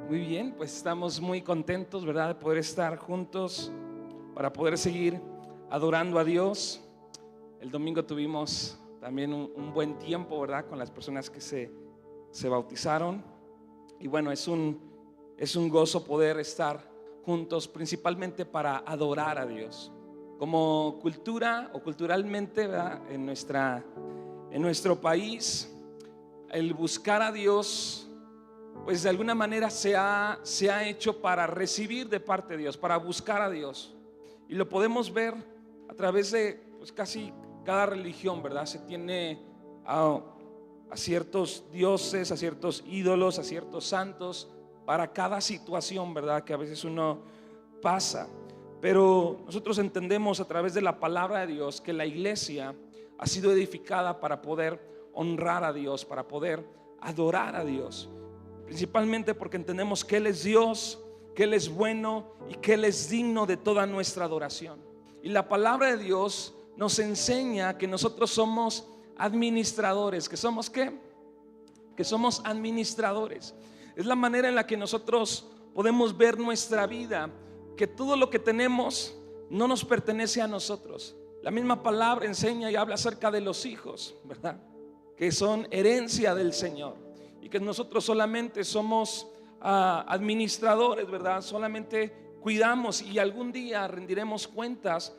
Muy bien, pues estamos muy contentos, ¿verdad?, de poder estar juntos para poder seguir adorando a Dios. El domingo tuvimos también un buen tiempo, ¿verdad?, con las personas que se bautizaron. Y bueno, es un gozo poder estar juntos, principalmente para adorar a Dios. Como cultura o culturalmente, ¿verdad?, en nuestro país, el buscar a Dios, pues de alguna manera se ha hecho para recibir de parte de Dios, para buscar a Dios. Y lo podemos ver a través de pues casi cada religión, ¿verdad? Se tiene a ciertos dioses, a ciertos ídolos, a ciertos santos para cada situación, ¿verdad?, que a veces uno pasa. Pero nosotros entendemos a través de la palabra de Dios que la iglesia ha sido edificada para poder honrar a Dios, para poder adorar a Dios. Principalmente porque entendemos que Él es Dios, que Él es bueno y que Él es digno de toda nuestra adoración. Y la palabra de Dios nos enseña que nosotros somos administradores. ¿Que somos qué? Que somos administradores. Es la manera en la que nosotros podemos ver nuestra vida, que todo lo que tenemos no nos pertenece a nosotros. La misma palabra enseña y habla acerca de los hijos, ¿verdad?, que son herencia del Señor. Y que nosotros solamente somos administradores, ¿verdad? Solamente cuidamos y algún día rendiremos cuentas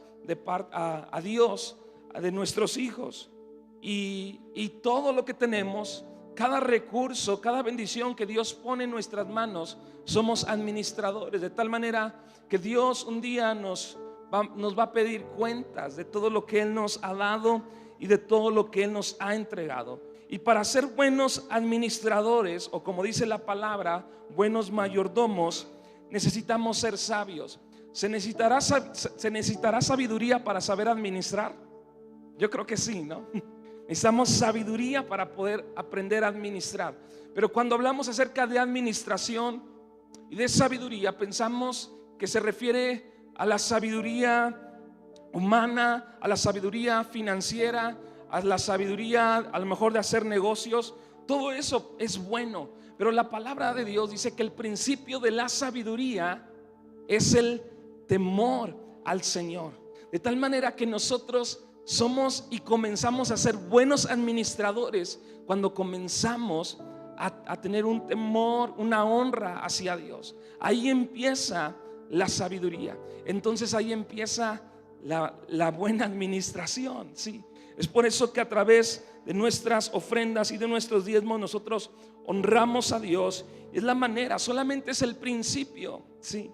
a Dios de nuestros hijos. Y todo lo que tenemos, cada recurso, cada bendición que Dios pone en nuestras manos, somos administradores. De tal manera que Dios un día nos va a pedir cuentas de todo lo que Él nos ha dado y de todo lo que Él nos ha entregado. Y para ser buenos administradores, o como dice la palabra, buenos mayordomos, necesitamos ser sabios. ¿Se necesitará sabiduría para saber administrar? Yo creo que sí, ¿no? Necesitamos sabiduría para poder aprender a administrar. Pero cuando hablamos acerca de administración y de sabiduría, pensamos que se refiere a la sabiduría humana, a la sabiduría financiera, a la sabiduría a lo mejor de hacer negocios. Todo eso es bueno, pero la palabra de Dios dice que el principio de la sabiduría es el temor al Señor. De tal manera que nosotros somos y comenzamos a ser buenos administradores cuando comenzamos a tener un temor, una honra hacia Dios. Ahí empieza la sabiduría. Entonces ahí empieza la buena administración, ¿sí? Es por eso que a través de nuestras ofrendas y de nuestros diezmos nosotros honramos a Dios. Es la manera, solamente es el principio, ¿sí?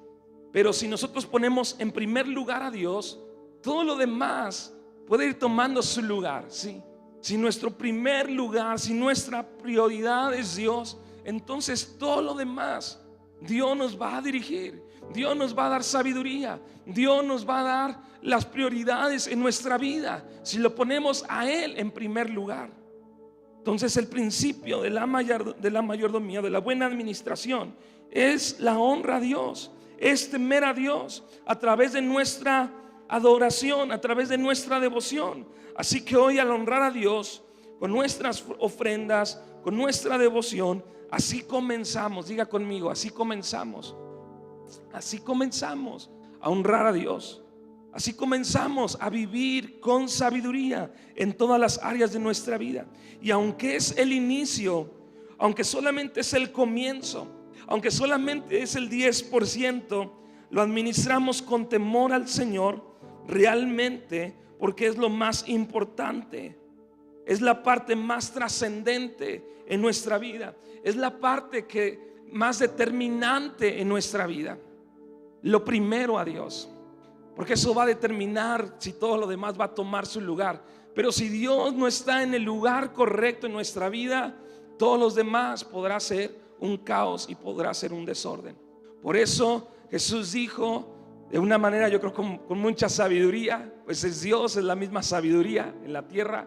Pero si nosotros ponemos en primer lugar a Dios, todo lo demás puede ir tomando su lugar, ¿sí? Si nuestro primer lugar, si nuestra prioridad es Dios, entonces todo lo demás Dios nos va a dirigir. Dios nos va a dar sabiduría. Dios nos va a dar las prioridades en nuestra vida si lo ponemos a Él en primer lugar. Entonces el principio de la mayordomía, de la buena administración, es la honra a Dios, es temer a Dios a través de nuestra adoración, a través de nuestra devoción. Así que hoy, al honrar a Dios con nuestras ofrendas, con nuestra devoción, así comenzamos. Diga conmigo, así comenzamos. Así comenzamos a honrar a Dios. Así comenzamos a vivir con sabiduría en todas las áreas de nuestra vida. Y aunque es el inicio, aunque solamente es el comienzo, aunque solamente es el 10%, lo administramos con temor al Señor realmente, porque es lo más importante. Es la parte más trascendente en nuestra vida. Es la parte más determinante en nuestra vida. Lo primero a Dios, porque eso va a determinar si todo lo demás va a tomar su lugar. Pero si Dios no está en el lugar correcto en nuestra vida, todos los demás podrá ser un caos y podrá ser un desorden. Por eso Jesús dijo de una manera, yo creo con mucha sabiduría, pues es Dios, es la misma sabiduría en la tierra: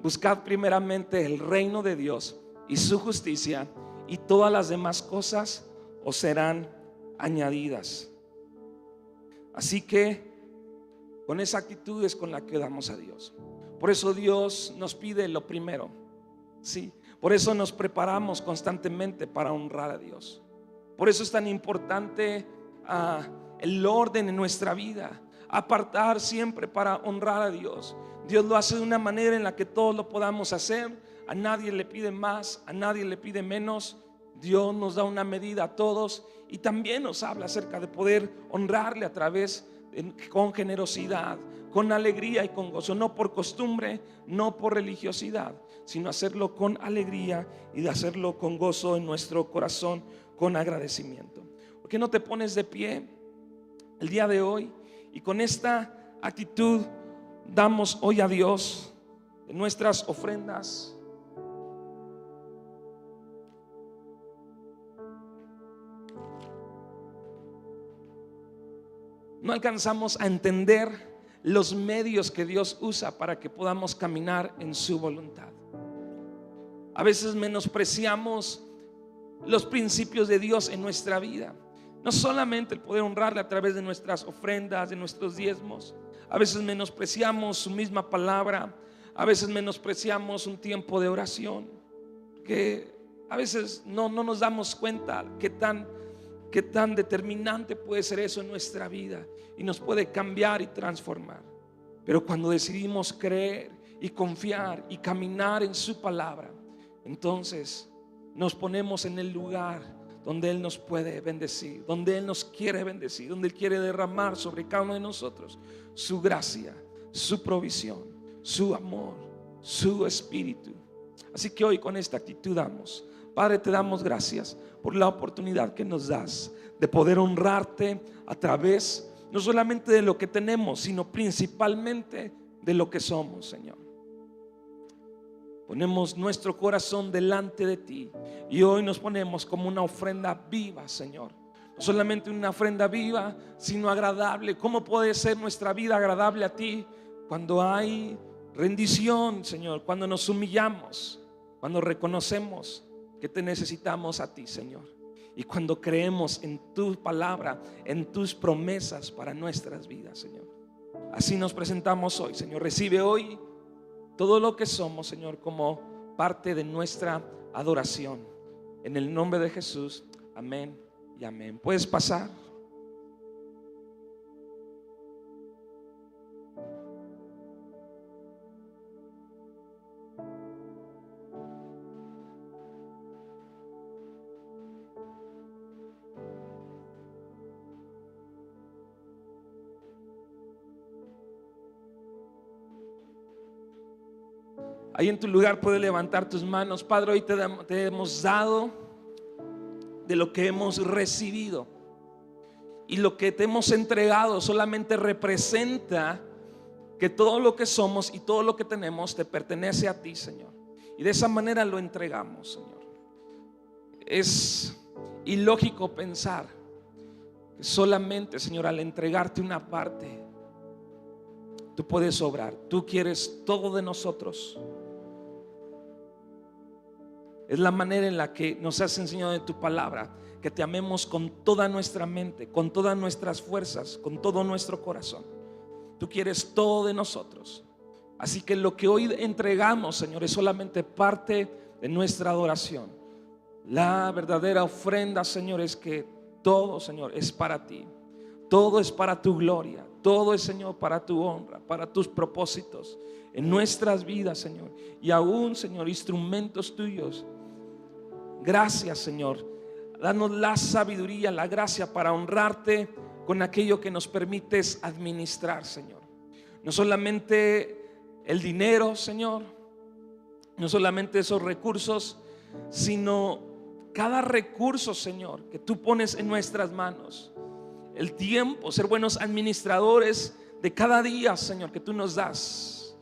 buscad primeramente el reino de Dios y su justicia, y todas las demás cosas os serán añadidas. Así que con esa actitud es con la que damos a Dios. Por eso Dios nos pide lo primero, ¿sí? Por eso nos preparamos constantemente para honrar a Dios. Por eso es tan importante el orden en nuestra vida. Apartar siempre para honrar a Dios. Dios lo hace de una manera en la que todos lo podamos hacer. A nadie le pide más, a nadie le pide menos. Dios nos da una medida a todos y también nos habla acerca de poder honrarle a través con generosidad, con alegría y con gozo, no por costumbre, no por religiosidad, sino hacerlo con alegría y de hacerlo con gozo en nuestro corazón, con agradecimiento. ¿Por qué no te pones de pie el día de hoy y con esta actitud damos hoy a Dios de nuestras ofrendas? No alcanzamos a entender los medios que Dios usa para que podamos caminar en su voluntad. A veces menospreciamos los principios de Dios en nuestra vida. No solamente el poder honrarle a través de nuestras ofrendas, de nuestros diezmos. A veces menospreciamos su misma palabra. A veces menospreciamos un tiempo de oración. Que a veces no nos damos cuenta qué tan determinante puede ser eso en nuestra vida y nos puede cambiar y transformar. Pero cuando decidimos creer y confiar y caminar en su palabra, entonces nos ponemos en el lugar donde Él nos puede bendecir, donde Él nos quiere bendecir, donde Él quiere derramar sobre cada uno de nosotros su gracia, su provisión, su amor, su espíritu. Así que hoy con esta actitud damos. Padre, te damos gracias por la oportunidad que nos das de poder honrarte a través no solamente de lo que tenemos, sino principalmente de lo que somos, Señor. Ponemos nuestro corazón delante de ti y hoy nos ponemos como una ofrenda viva, Señor. No solamente una ofrenda viva, sino agradable. ¿Cómo puede ser nuestra vida agradable a ti cuando hay rendición, Señor? Cuando nos humillamos, cuando reconocemos que te necesitamos a ti, Señor, y cuando creemos en tu palabra, en tus promesas para nuestras vidas, Señor. Así nos presentamos hoy, Señor. Recibe hoy todo lo que somos, Señor, como parte de nuestra adoración. En el nombre de Jesús, amén y amén. Puedes pasar. Ahí en tu lugar puedes levantar tus manos. Padre, hoy te hemos dado de lo que hemos recibido. Y lo que te hemos entregado solamente representa que todo lo que somos y todo lo que tenemos te pertenece a ti, Señor. Y de esa manera lo entregamos, Señor. Es ilógico pensar que solamente, Señor, al entregarte una parte, tú puedes obrar. Tú quieres todo de nosotros. Es la manera en la que nos has enseñado en tu palabra, que te amemos con toda nuestra mente, con todas nuestras fuerzas, con todo nuestro corazón. Tú quieres todo de nosotros. Así que lo que hoy entregamos, Señor, es solamente parte de nuestra adoración. La verdadera ofrenda, Señor, es que todo, Señor, es para ti. Todo es para tu gloria. Todo es, Señor, para tu honra, para tus propósitos en nuestras vidas, Señor. Y aún, Señor, instrumentos tuyos. Gracias, Señor. Danos la sabiduría, la gracia para honrarte con aquello que nos permites administrar, Señor. No solamente el dinero, Señor, no solamente esos recursos, sino cada recurso, Señor, que tú pones en nuestras manos. El tiempo, ser buenos administradores de cada día, Señor, que tú nos das.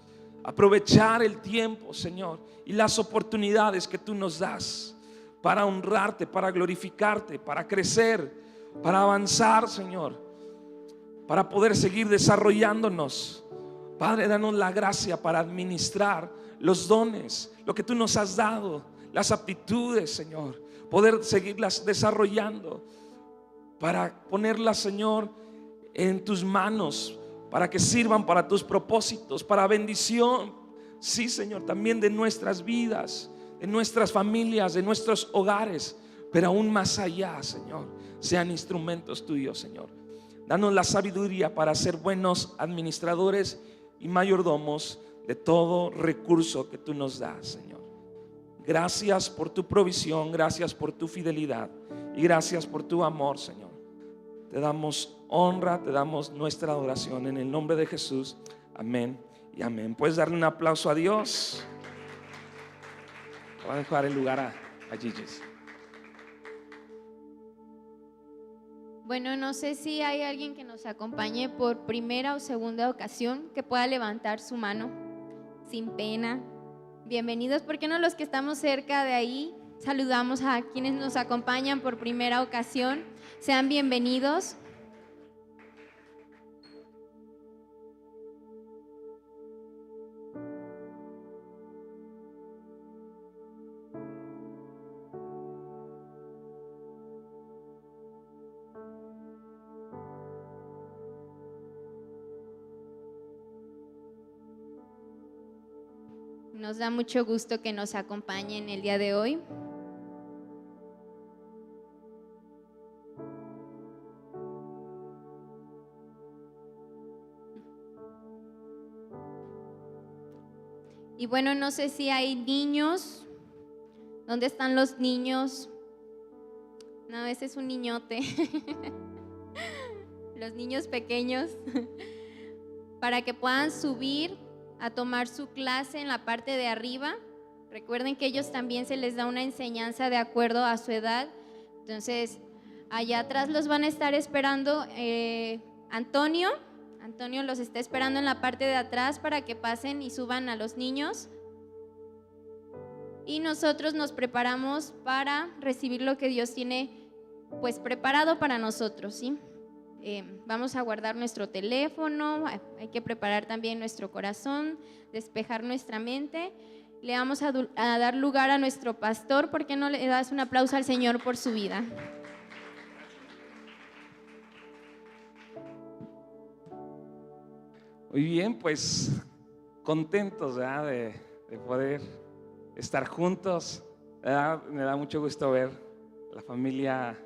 Aprovechar el tiempo, Señor, y las oportunidades que tú nos das para honrarte, para glorificarte, para crecer, para avanzar, Señor, para poder seguir desarrollándonos. Padre, danos la gracia para administrar los dones, lo que tú nos has dado, las aptitudes, Señor, poder seguirlas desarrollando, para ponerlas, Señor, en tus manos, para que sirvan para tus propósitos, para bendición, sí, Señor, también de nuestras vidas, de nuestras familias, de nuestros hogares, pero aún más allá, Señor, sean instrumentos tuyos, Señor. Danos la sabiduría para ser buenos administradores y mayordomos de todo recurso que tú nos das, Señor. Gracias por tu provisión, gracias por tu fidelidad y gracias por tu amor, Señor. Te damos honra, te damos nuestra adoración en el nombre de Jesús. Amén y amén. ¿Puedes darle un aplauso a Dios? Voy a dejar el lugar a Gigi's. Bueno, no sé si hay alguien que nos acompañe por primera o segunda ocasión, que pueda levantar su mano sin pena. Bienvenidos. ¿Por qué no los que estamos cerca de ahí saludamos a quienes nos acompañan por primera ocasión? Sean bienvenidos. Nos da mucho gusto que nos acompañen el día de hoy. Y bueno, no sé si hay niños. ¿Dónde están los niños? No, ese es un niñote. Los niños pequeños. Para que puedan subir a tomar su clase en la parte de arriba. Recuerden que ellos también se les da una enseñanza de acuerdo a su edad. Entonces, allá atrás los van a estar esperando Antonio los está esperando en la parte de atrás para que pasen y suban a los niños. Y nosotros nos preparamos para recibir lo que Dios tiene pues preparado para nosotros, ¿sí? Vamos a guardar nuestro teléfono, hay que preparar también nuestro corazón, despejar nuestra mente. Le vamos a dar lugar a nuestro pastor. ¿Por qué no le das un aplauso al Señor por su vida? Muy bien, pues contentos, ¿verdad? de poder estar juntos, ¿verdad? Me da mucho gusto ver la familia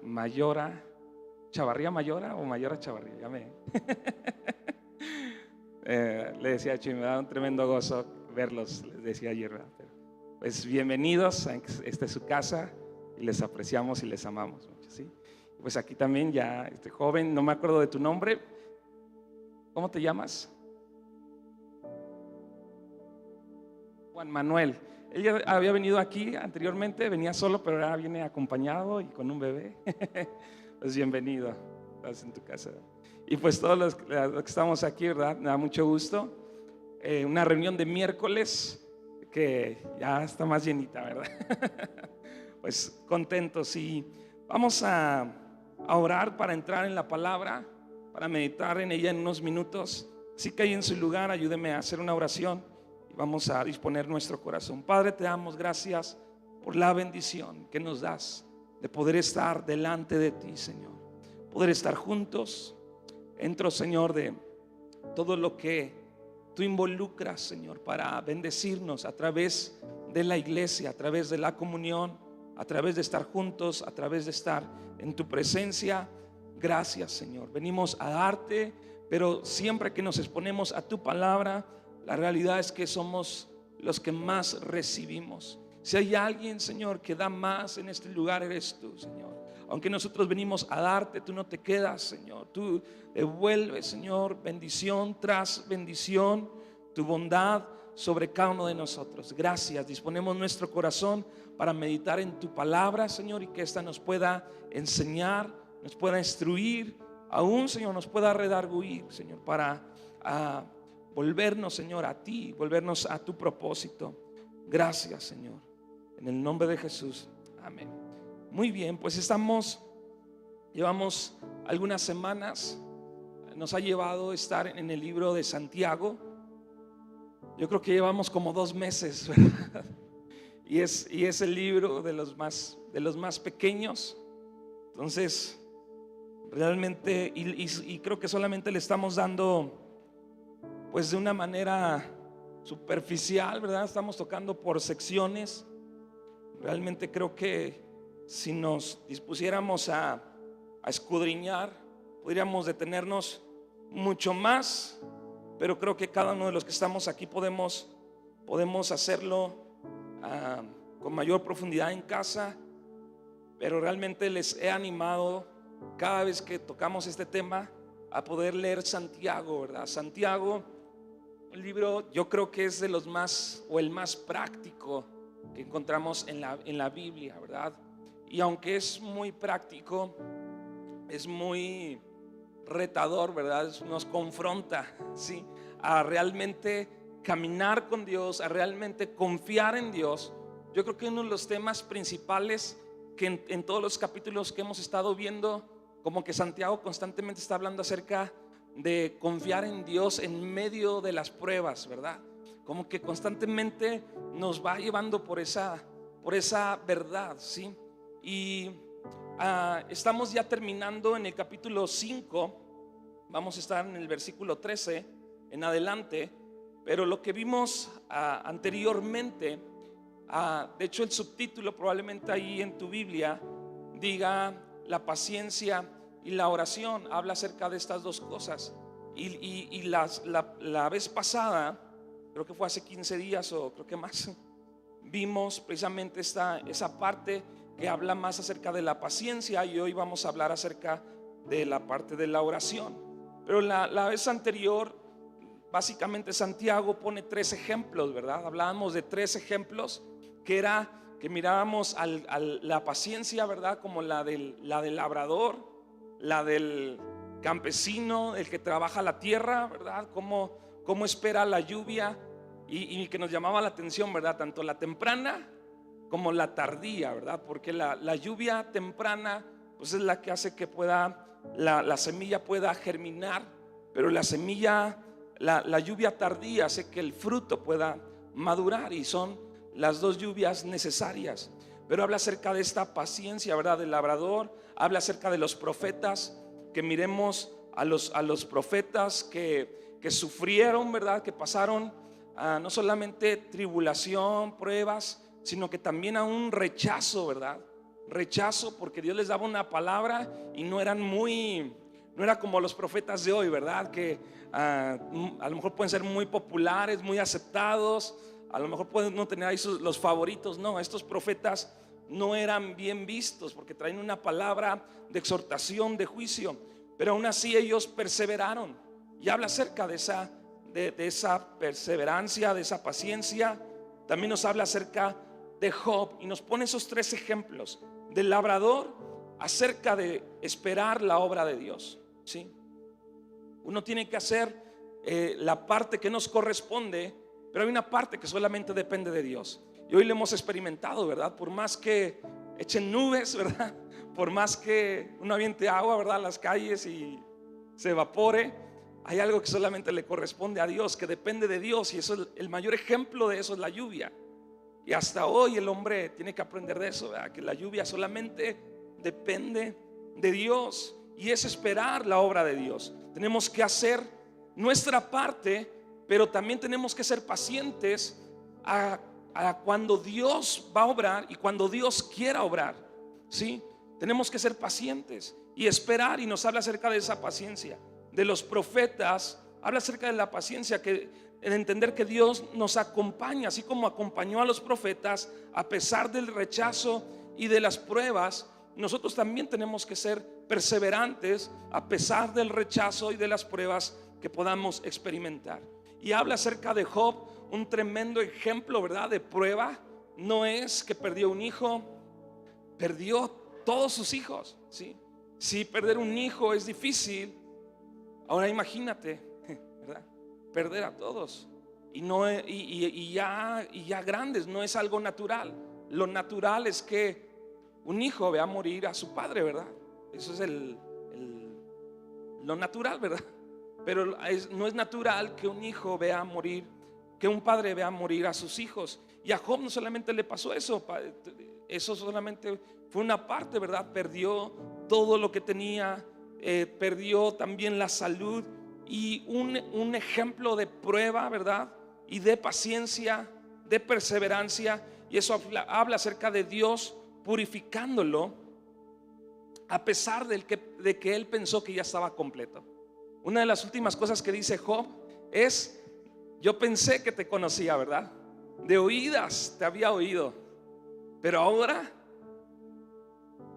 Mayora, Chavarría Mayora o Mayora Chavarría, ya me le decía a Chuy, me da un tremendo gozo verlos, les decía ayer, ¿verdad? Pero, pues bienvenidos, esta es su casa y les apreciamos y les amamos mucho, ¿sí? Pues aquí también ya este joven, no me acuerdo de tu nombre, ¿cómo te llamas? Juan Manuel. Él ya había venido aquí anteriormente, venía solo, pero ahora viene acompañado y con un bebé. Pues bienvenido, estás en tu casa. Y pues todos los que estamos aquí, ¿verdad? Me da mucho gusto. Una reunión de miércoles que ya está más llenita, ¿verdad? Pues contentos y vamos a orar para entrar en la palabra, para meditar en ella en unos minutos. Así que ahí en su lugar, ayúdeme a hacer una oración y vamos a disponer nuestro corazón. Padre, te damos gracias por la bendición que nos das de poder estar delante de ti, Señor, poder estar juntos. Entro, Señor, de todo lo que tú involucras, Señor, para bendecirnos a través de la iglesia, a través de la comunión, a través de estar juntos, a través de estar en tu presencia. Gracias, Señor. Venimos a darte, pero siempre que nos exponemos a tu palabra, la realidad es que somos los que más recibimos. Si hay alguien, Señor, que da más en este lugar, eres tú, Señor. Aunque nosotros venimos a darte, tú no te quedas, Señor. Tú devuelves, Señor, bendición tras bendición, tu bondad sobre cada uno de nosotros. Gracias. Disponemos nuestro corazón para meditar en tu palabra, Señor, y que esta nos pueda enseñar, nos pueda instruir, aún, Señor, nos pueda redarguir, Señor, para volvernos, Señor, a ti, volvernos a tu propósito. Gracias, Señor. En el nombre de Jesús. Amén. Muy bien, pues llevamos algunas semanas, nos ha llevado estar en el libro de Santiago. Yo creo que llevamos como 2 meses, ¿verdad? Y es el libro de los más pequeños. Entonces, realmente, y creo que solamente le estamos dando, pues de una manera superficial, ¿verdad? Estamos tocando por secciones. Realmente creo que si nos dispusiéramos a escudriñar, podríamos detenernos mucho más, pero creo que cada uno de los que estamos aquí podemos hacerlo con mayor profundidad en casa. Pero realmente les he animado cada vez que tocamos este tema a poder leer Santiago, ¿verdad? Santiago, un libro, yo creo que es de los más, o el más práctico que encontramos en la Biblia, ¿verdad? Y aunque es muy práctico, es muy retador, ¿verdad? Nos confronta, ¿sí? A realmente caminar con Dios, a realmente confiar en Dios. Yo creo que uno de los temas principales que en todos los capítulos que hemos estado viendo, como que Santiago constantemente está hablando acerca de confiar en Dios en medio de las pruebas, ¿verdad? Como que constantemente nos va llevando por esa verdad, ¿sí? Y estamos ya terminando en el capítulo 5, vamos a estar en el versículo 13 en adelante, pero lo que vimos anteriormente, de hecho el subtítulo probablemente ahí en tu Biblia diga la paciencia y la oración, habla acerca de estas dos cosas. Y la vez pasada, creo que fue hace 15 días o creo que más, vimos precisamente esa parte que habla más acerca de la paciencia, y hoy vamos a hablar acerca de la parte de la oración. Pero la vez anterior, básicamente Santiago pone 3 ejemplos, ¿verdad? Hablábamos de 3 ejemplos que mirábamos la paciencia, ¿verdad? Como la del labrador, la del campesino, el que trabaja la tierra, ¿verdad? Cómo espera la lluvia y que nos llamaba la atención, ¿verdad? Tanto la temprana como la tardía, ¿verdad? Porque la lluvia temprana pues es la que hace que la semilla pueda germinar, pero la lluvia tardía hace que el fruto pueda madurar, y son las dos lluvias necesarias. Pero habla acerca de esta paciencia, ¿verdad? Del labrador. Habla acerca de los profetas, que miremos a los profetas que sufrieron, ¿verdad? Que pasaron no solamente tribulación, pruebas, sino que también a un rechazo, ¿verdad? Rechazo, porque Dios les daba una palabra y no era como los profetas de hoy, ¿verdad? Que a lo mejor pueden ser muy populares, muy aceptados, a lo mejor pueden no tener ahí los favoritos. No, estos profetas no eran bien vistos porque traen una palabra de exhortación, de juicio, pero aún así ellos perseveraron. Y habla acerca de esa perseverancia, de esa paciencia. También nos habla acerca de Job y nos pone esos 3 ejemplos del labrador acerca de esperar la obra de Dios, ¿sí? Uno tiene que hacer la parte que nos corresponde, pero hay una parte que solamente depende de Dios. Y hoy lo hemos experimentado, ¿verdad? Por más que echen nubes, ¿verdad? Por más que uno aviente agua, ¿verdad?, a las calles y se evapore, hay algo que solamente le corresponde a Dios, que depende de Dios. Y eso, el mayor ejemplo de eso es la lluvia. Y hasta hoy el hombre tiene que aprender de eso, ¿verdad? Que la lluvia solamente depende de Dios, y es esperar la obra de Dios. Tenemos que hacer nuestra parte, pero también tenemos que ser pacientes a cuando Dios va a obrar y cuando Dios quiera obrar, ¿sí? Tenemos que ser pacientes y esperar, y nos habla acerca de esa paciencia. De los profetas habla acerca de la paciencia, que en entender que Dios nos acompaña, así como acompañó a los profetas a pesar del rechazo y de las pruebas. Nosotros también tenemos que ser perseverantes a pesar del rechazo y de las pruebas que podamos experimentar. Y habla acerca de Job, un tremendo ejemplo, ¿verdad?, de prueba. No es que perdió un hijo, perdió todos sus hijos, ¿sí? Si perder un hijo es difícil, ahora imagínate, ¿verdad?, perder a todos y ya grandes. No es algo natural. Lo natural es que un hijo vea morir a su padre, ¿verdad? Eso es lo natural, ¿verdad? Pero no es natural que un hijo vea morir, que un padre vea morir a sus hijos. Y a Job no solamente le pasó eso solamente fue una parte, ¿verdad? Perdió todo lo que tenía, perdió también la salud, y un ejemplo de prueba, ¿verdad? Y de paciencia, de perseverancia. Y eso habla acerca de Dios purificándolo a pesar de que él pensó que ya estaba completo. Una de las últimas cosas que dice Job es: yo pensé que te conocía, ¿verdad? De oídas te había oído, pero ahora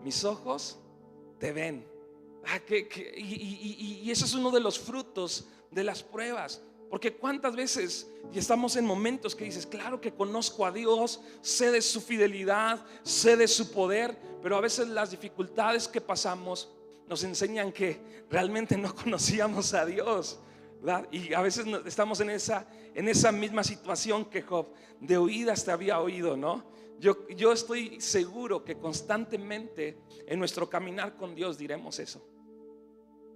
mis ojos te ven. Y ese es uno de los frutos de las pruebas. Porque cuántas veces y estamos en momentos que dices: claro que conozco a Dios, sé de su fidelidad, sé de su poder, pero a veces las dificultades que pasamos nos enseñan que realmente no conocíamos a Dios, ¿verdad? Y a veces estamos en esa misma situación que Job. De oídas te había oído, ¿no? Yo estoy seguro que constantemente en nuestro caminar con Dios diremos eso.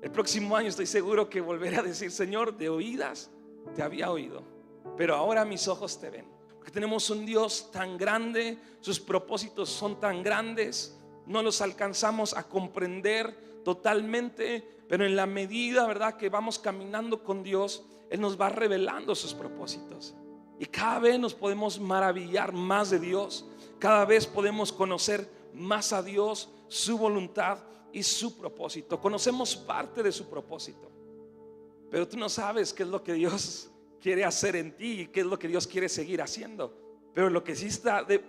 El próximo año estoy seguro que volveré a decir: Señor, de oídas te había oído, pero ahora mis ojos te ven. Porque tenemos un Dios tan grande, sus propósitos son tan grandes, no los alcanzamos a comprender totalmente, pero en la medida, ¿verdad?, que vamos caminando con Dios, Él nos va revelando sus propósitos. Y cada vez nos podemos maravillar más de Dios, cada vez podemos conocer más a Dios, su voluntad y su propósito. Conocemos parte de su propósito, pero tú no sabes qué es lo que Dios quiere hacer en ti y qué es lo que Dios quiere seguir haciendo. Pero lo que sí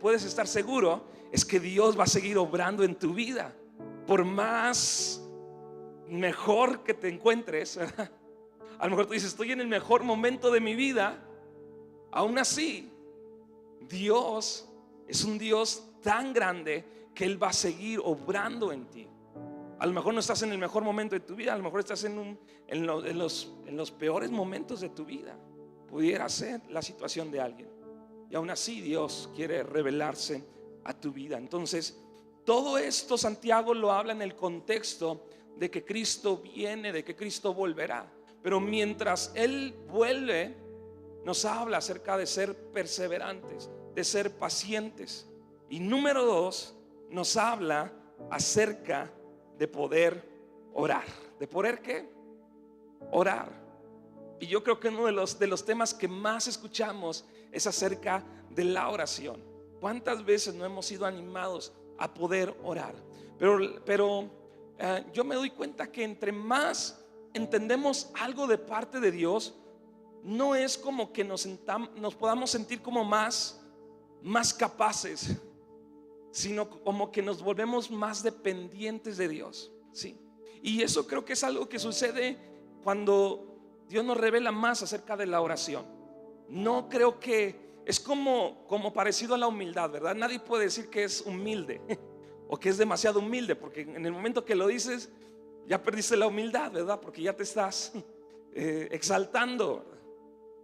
puedes estar seguro es que Dios va a seguir obrando en tu vida. Por más mejor que te encuentres, ¿verdad? A lo mejor tú dices: estoy en el mejor momento de mi vida. Aún así, Dios es un Dios tan grande que Él va a seguir obrando en ti. A lo mejor no estás en el mejor momento de tu vida, a lo mejor estás en los peores momentos de tu vida. Pudiera ser la situación de alguien, y aún así Dios quiere revelarse a tu vida. Entonces, todo esto Santiago lo habla en el contexto de que Cristo viene, de que Cristo volverá. Pero mientras Él vuelve, nos habla acerca de ser perseverantes, de ser pacientes. Y número 2, nos habla acerca de poder orar. ¿De poder qué? Orar. Y yo creo que uno de los temas que más escuchamos es acerca de la oración. ¿Cuántas veces no hemos sido animados a poder orar? Pero yo me doy cuenta que entre más entendemos algo de parte de Dios, no es como que nos podamos sentir como más capaces, sino como que nos volvemos más dependientes de Dios, ¿sí? Y eso creo que es algo que sucede cuando Dios nos revela más acerca de la oración. No creo que es como parecido a la humildad, ¿verdad? Nadie puede decir que es humilde o que es demasiado humilde, porque en el momento que lo dices ya perdiste la humildad, ¿verdad? Porque ya te estás exaltando.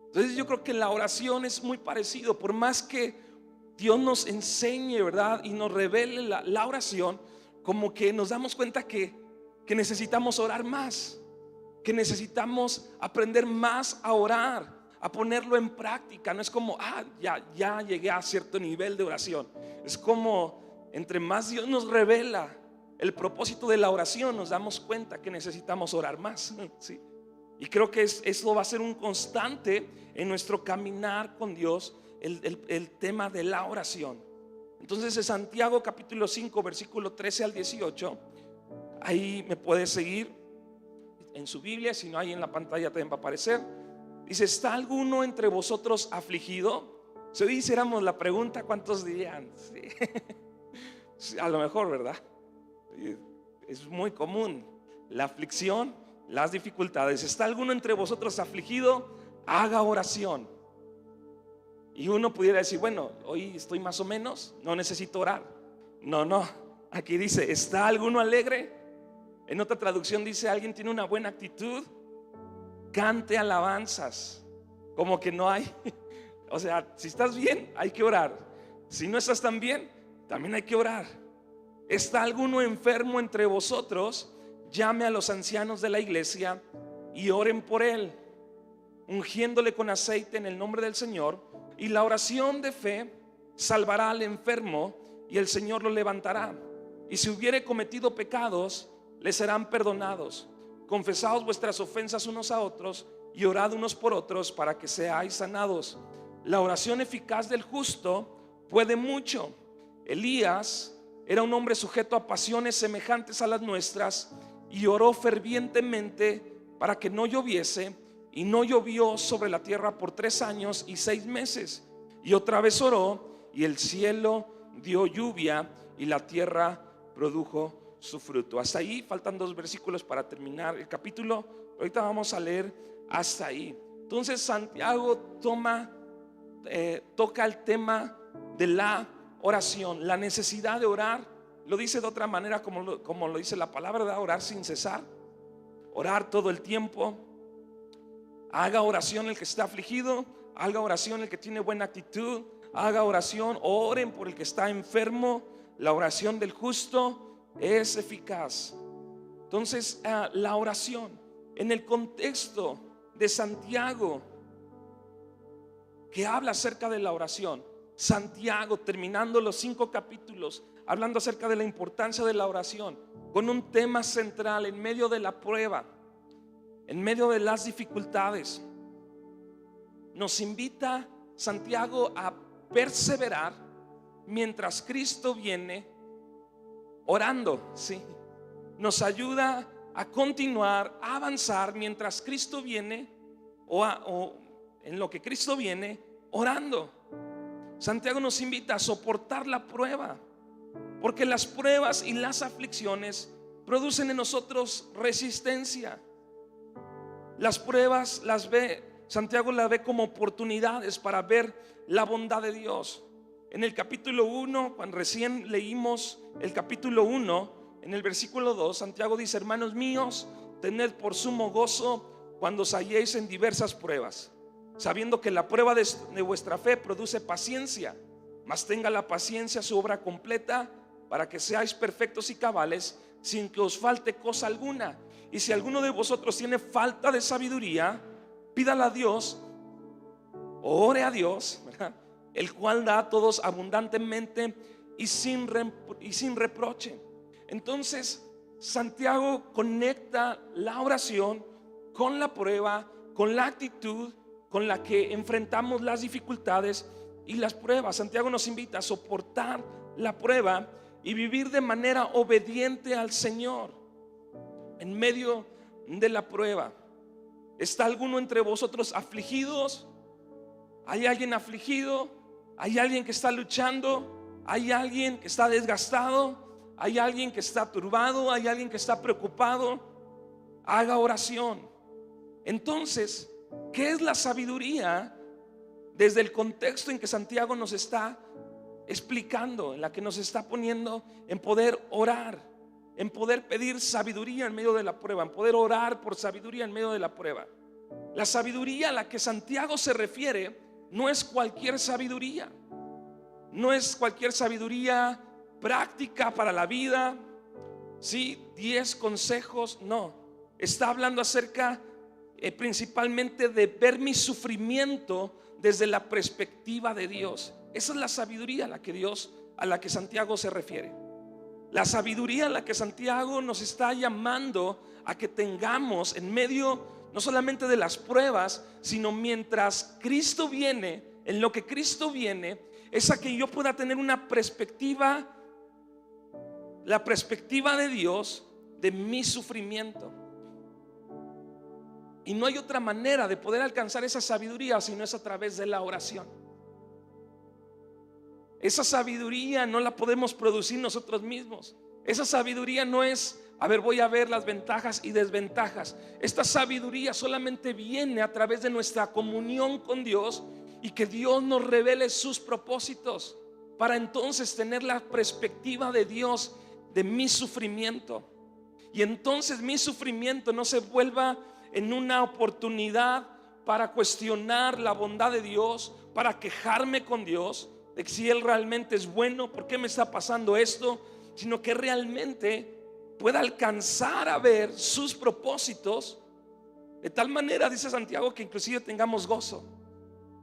Entonces yo creo que la oración es muy parecido. Por más que Dios nos enseñe, ¿verdad?, y nos revele la oración, como que nos damos cuenta que necesitamos orar más, que necesitamos aprender más a orar, a ponerlo en práctica. No es como ya llegué a cierto nivel de oración. Es como entre más Dios nos revela el propósito de la oración, nos damos cuenta que necesitamos orar más, ¿sí? Y creo que eso va a ser un constante en nuestro caminar con Dios, el tema de la oración. Entonces en Santiago capítulo 5 versículo 13 al 18, ahí me puedes seguir en su Biblia, si no, ahí en la pantalla también va a aparecer. Dice: ¿está alguno entre vosotros afligido? Si hoy hiciéramos la pregunta, ¿cuántos dirían? Sí. Sí, a lo mejor, ¿verdad? Es muy común la aflicción, las dificultades. ¿Está alguno entre vosotros afligido? Haga oración. Y uno pudiera decir: bueno, hoy estoy más o menos, no necesito orar. No, aquí dice: ¿está alguno alegre? En otra traducción dice: ¿alguien tiene una buena actitud? Cante alabanzas. Como que no hay. O sea, si estás bien, hay que orar. Si no estás tan bien, también hay que orar. ¿Está alguno enfermo entre vosotros? Llame a los ancianos de la iglesia y oren por él, ungiéndole con aceite en el nombre del Señor. Y la oración de fe salvará al enfermo, y el Señor lo levantará. Y si hubiere cometido pecados, le serán perdonados. Confesaos vuestras ofensas unos a otros y orad unos por otros para que seáis sanados. La oración eficaz del justo puede mucho. Elías era un hombre sujeto a pasiones semejantes a las nuestras y oró fervientemente para que no lloviese, y no llovió sobre la tierra por 3 años y 6 meses. Y otra vez oró, y el cielo dio lluvia y la tierra produjo su fruto. Hasta ahí, faltan 2 versículos para terminar el capítulo. Ahorita vamos a leer hasta ahí. Entonces Santiago toca el tema de la oración, la necesidad de orar. Lo dice de otra manera, como lo dice la palabra, de orar sin cesar, orar todo el tiempo. Haga oración el que está afligido, haga oración el que tiene buena actitud, haga oración, oren por el que está enfermo. La oración del justo es eficaz. Entonces, la oración en el contexto de Santiago, que habla acerca de la oración. Santiago, terminando los 5 capítulos, hablando acerca de la importancia de la oración, con un tema central en medio de la prueba, en medio de las dificultades. Nos invita Santiago a perseverar mientras Cristo viene, orando, ¿sí? Nos ayuda a continuar, a avanzar mientras Cristo viene, o en lo que Cristo viene, orando. Santiago nos invita a soportar la prueba, porque las pruebas y las aflicciones producen en nosotros resistencia. Las pruebas Santiago las ve como oportunidades para ver la bondad de Dios. En el capítulo 1, cuando recién leímos el capítulo 1, en el versículo 2, Santiago dice: hermanos míos, tened por sumo gozo cuando os halléis en diversas pruebas, sabiendo que la prueba de vuestra fe produce paciencia. Mas tenga la paciencia su obra completa, para que seáis perfectos y cabales, sin que os falte cosa alguna. Y si alguno de vosotros tiene falta de sabiduría, pídala a Dios, ore a Dios, ¿verdad?, el cual da a todos abundantemente y sin reproche. Entonces Santiago conecta la oración con la prueba, con la actitud con la que enfrentamos las dificultades y las pruebas. Santiago nos invita a soportar la prueba y vivir de manera obediente al Señor en medio de la prueba. ¿Está alguno entre vosotros afligidos? ¿Hay alguien afligido? ¿Hay alguien que está luchando? ¿Hay alguien que está desgastado? ¿Hay alguien que está turbado? ¿Hay alguien que está preocupado? Haga oración. Entonces, ¿qué es la sabiduría? Desde el contexto en que Santiago nos está explicando, en la que nos está poniendo en poder orar, en poder pedir sabiduría en medio de la prueba, en poder orar por sabiduría en medio de la prueba. La sabiduría a la que Santiago se refiere no es cualquier sabiduría, no es cualquier sabiduría práctica para la vida, sí, 10 consejos, no. Está hablando acerca principalmente de ver mi sufrimiento desde la perspectiva de Dios. Esa es la sabiduría a la que Santiago se refiere. La sabiduría a la que Santiago nos está llamando a que tengamos en medio no solamente de las pruebas, sino mientras Cristo viene, en lo que Cristo viene, es a que yo pueda tener una perspectiva, la perspectiva de Dios de mi sufrimiento. Y no hay otra manera de poder alcanzar esa sabiduría si no es a través de la oración. Esa sabiduría no la podemos producir nosotros mismos. Esa sabiduría no es, a ver, voy a ver las ventajas y desventajas. Esta sabiduría solamente viene a través de nuestra comunión con Dios y que Dios nos revele sus propósitos, para entonces tener la perspectiva de Dios de mi sufrimiento. Y entonces mi sufrimiento no se vuelva en una oportunidad para cuestionar la bondad de Dios, para quejarme con Dios de que si Él realmente es bueno, ¿por qué me está pasando esto? Sino que realmente pueda alcanzar a ver sus propósitos, de tal manera, dice Santiago, que inclusive tengamos gozo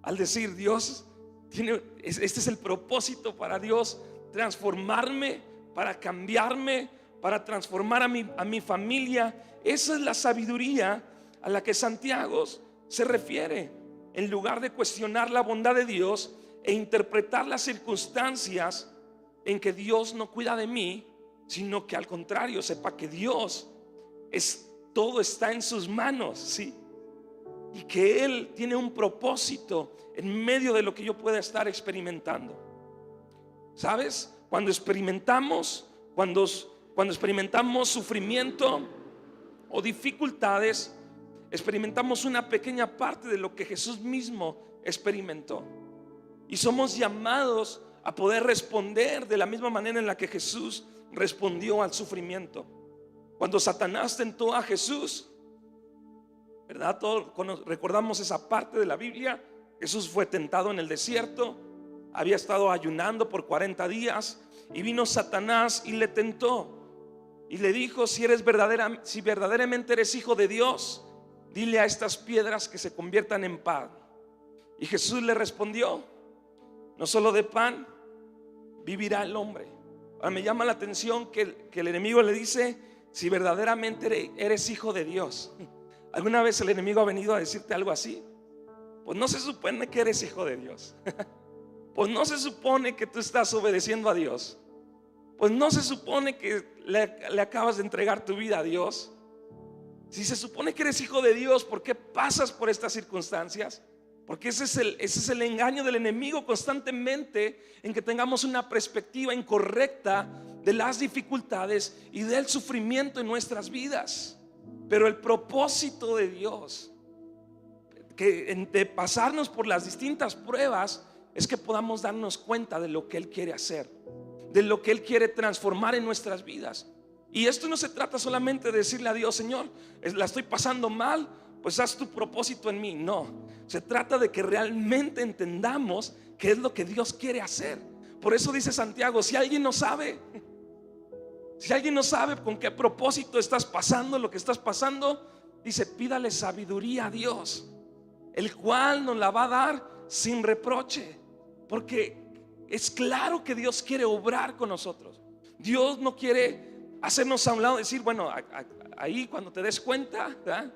al decir: Dios tiene, este es el propósito para Dios, transformarme, para cambiarme, para transformar a mi familia. Esa es la sabiduría a la que Santiago se refiere. En lugar de cuestionar la bondad de Dios, e interpretar las circunstancias en que Dios no cuida de mí, sino que al contrario, sepa que Dios todo está en sus manos, ¿sí? Y que Él tiene un propósito en medio de lo que yo pueda estar experimentando. ¿Sabes? Cuando experimentamos sufrimiento o dificultades, experimentamos una pequeña parte de lo que Jesús mismo experimentó. Y somos llamados a poder responder de la misma manera en la que Jesús respondió al sufrimiento. Cuando Satanás tentó a Jesús, ¿verdad? Todos recordamos esa parte de la Biblia. Jesús fue tentado en el desierto, había estado ayunando por 40 días y vino Satanás y le tentó y le dijo: si verdaderamente eres hijo de Dios, dile a estas piedras que se conviertan en pan. Y Jesús le respondió: no solo de pan vivirá el hombre. Ahora me llama la atención que el enemigo le dice: si verdaderamente eres hijo de Dios. ¿Alguna vez el enemigo ha venido a decirte algo así? Pues no se supone que eres hijo de Dios. Pues no se supone que tú estás obedeciendo a Dios. Pues no se supone que le acabas de entregar tu vida a Dios. Si se supone que eres hijo de Dios, ¿por qué pasas por estas circunstancias? Porque ese es el engaño del enemigo constantemente, en que tengamos una perspectiva incorrecta de las dificultades y del sufrimiento en nuestras vidas. Pero el propósito de Dios, de pasarnos por las distintas pruebas, es que podamos darnos cuenta de lo que Él quiere hacer, de lo que Él quiere transformar en nuestras vidas. Y esto no se trata solamente de decirle a Dios: Señor, la estoy pasando mal, pues haz tu propósito en mí. No, se trata de que realmente entendamos qué es lo que Dios quiere hacer. Por eso dice Santiago: si alguien no sabe con qué propósito estás pasando lo que estás pasando, dice: pídale sabiduría a Dios, el cual nos la va a dar sin reproche. Porque es claro que Dios quiere obrar con nosotros. Dios no quiere hacernos a un lado, decir: bueno, ahí cuando te des cuenta, ¿verdad?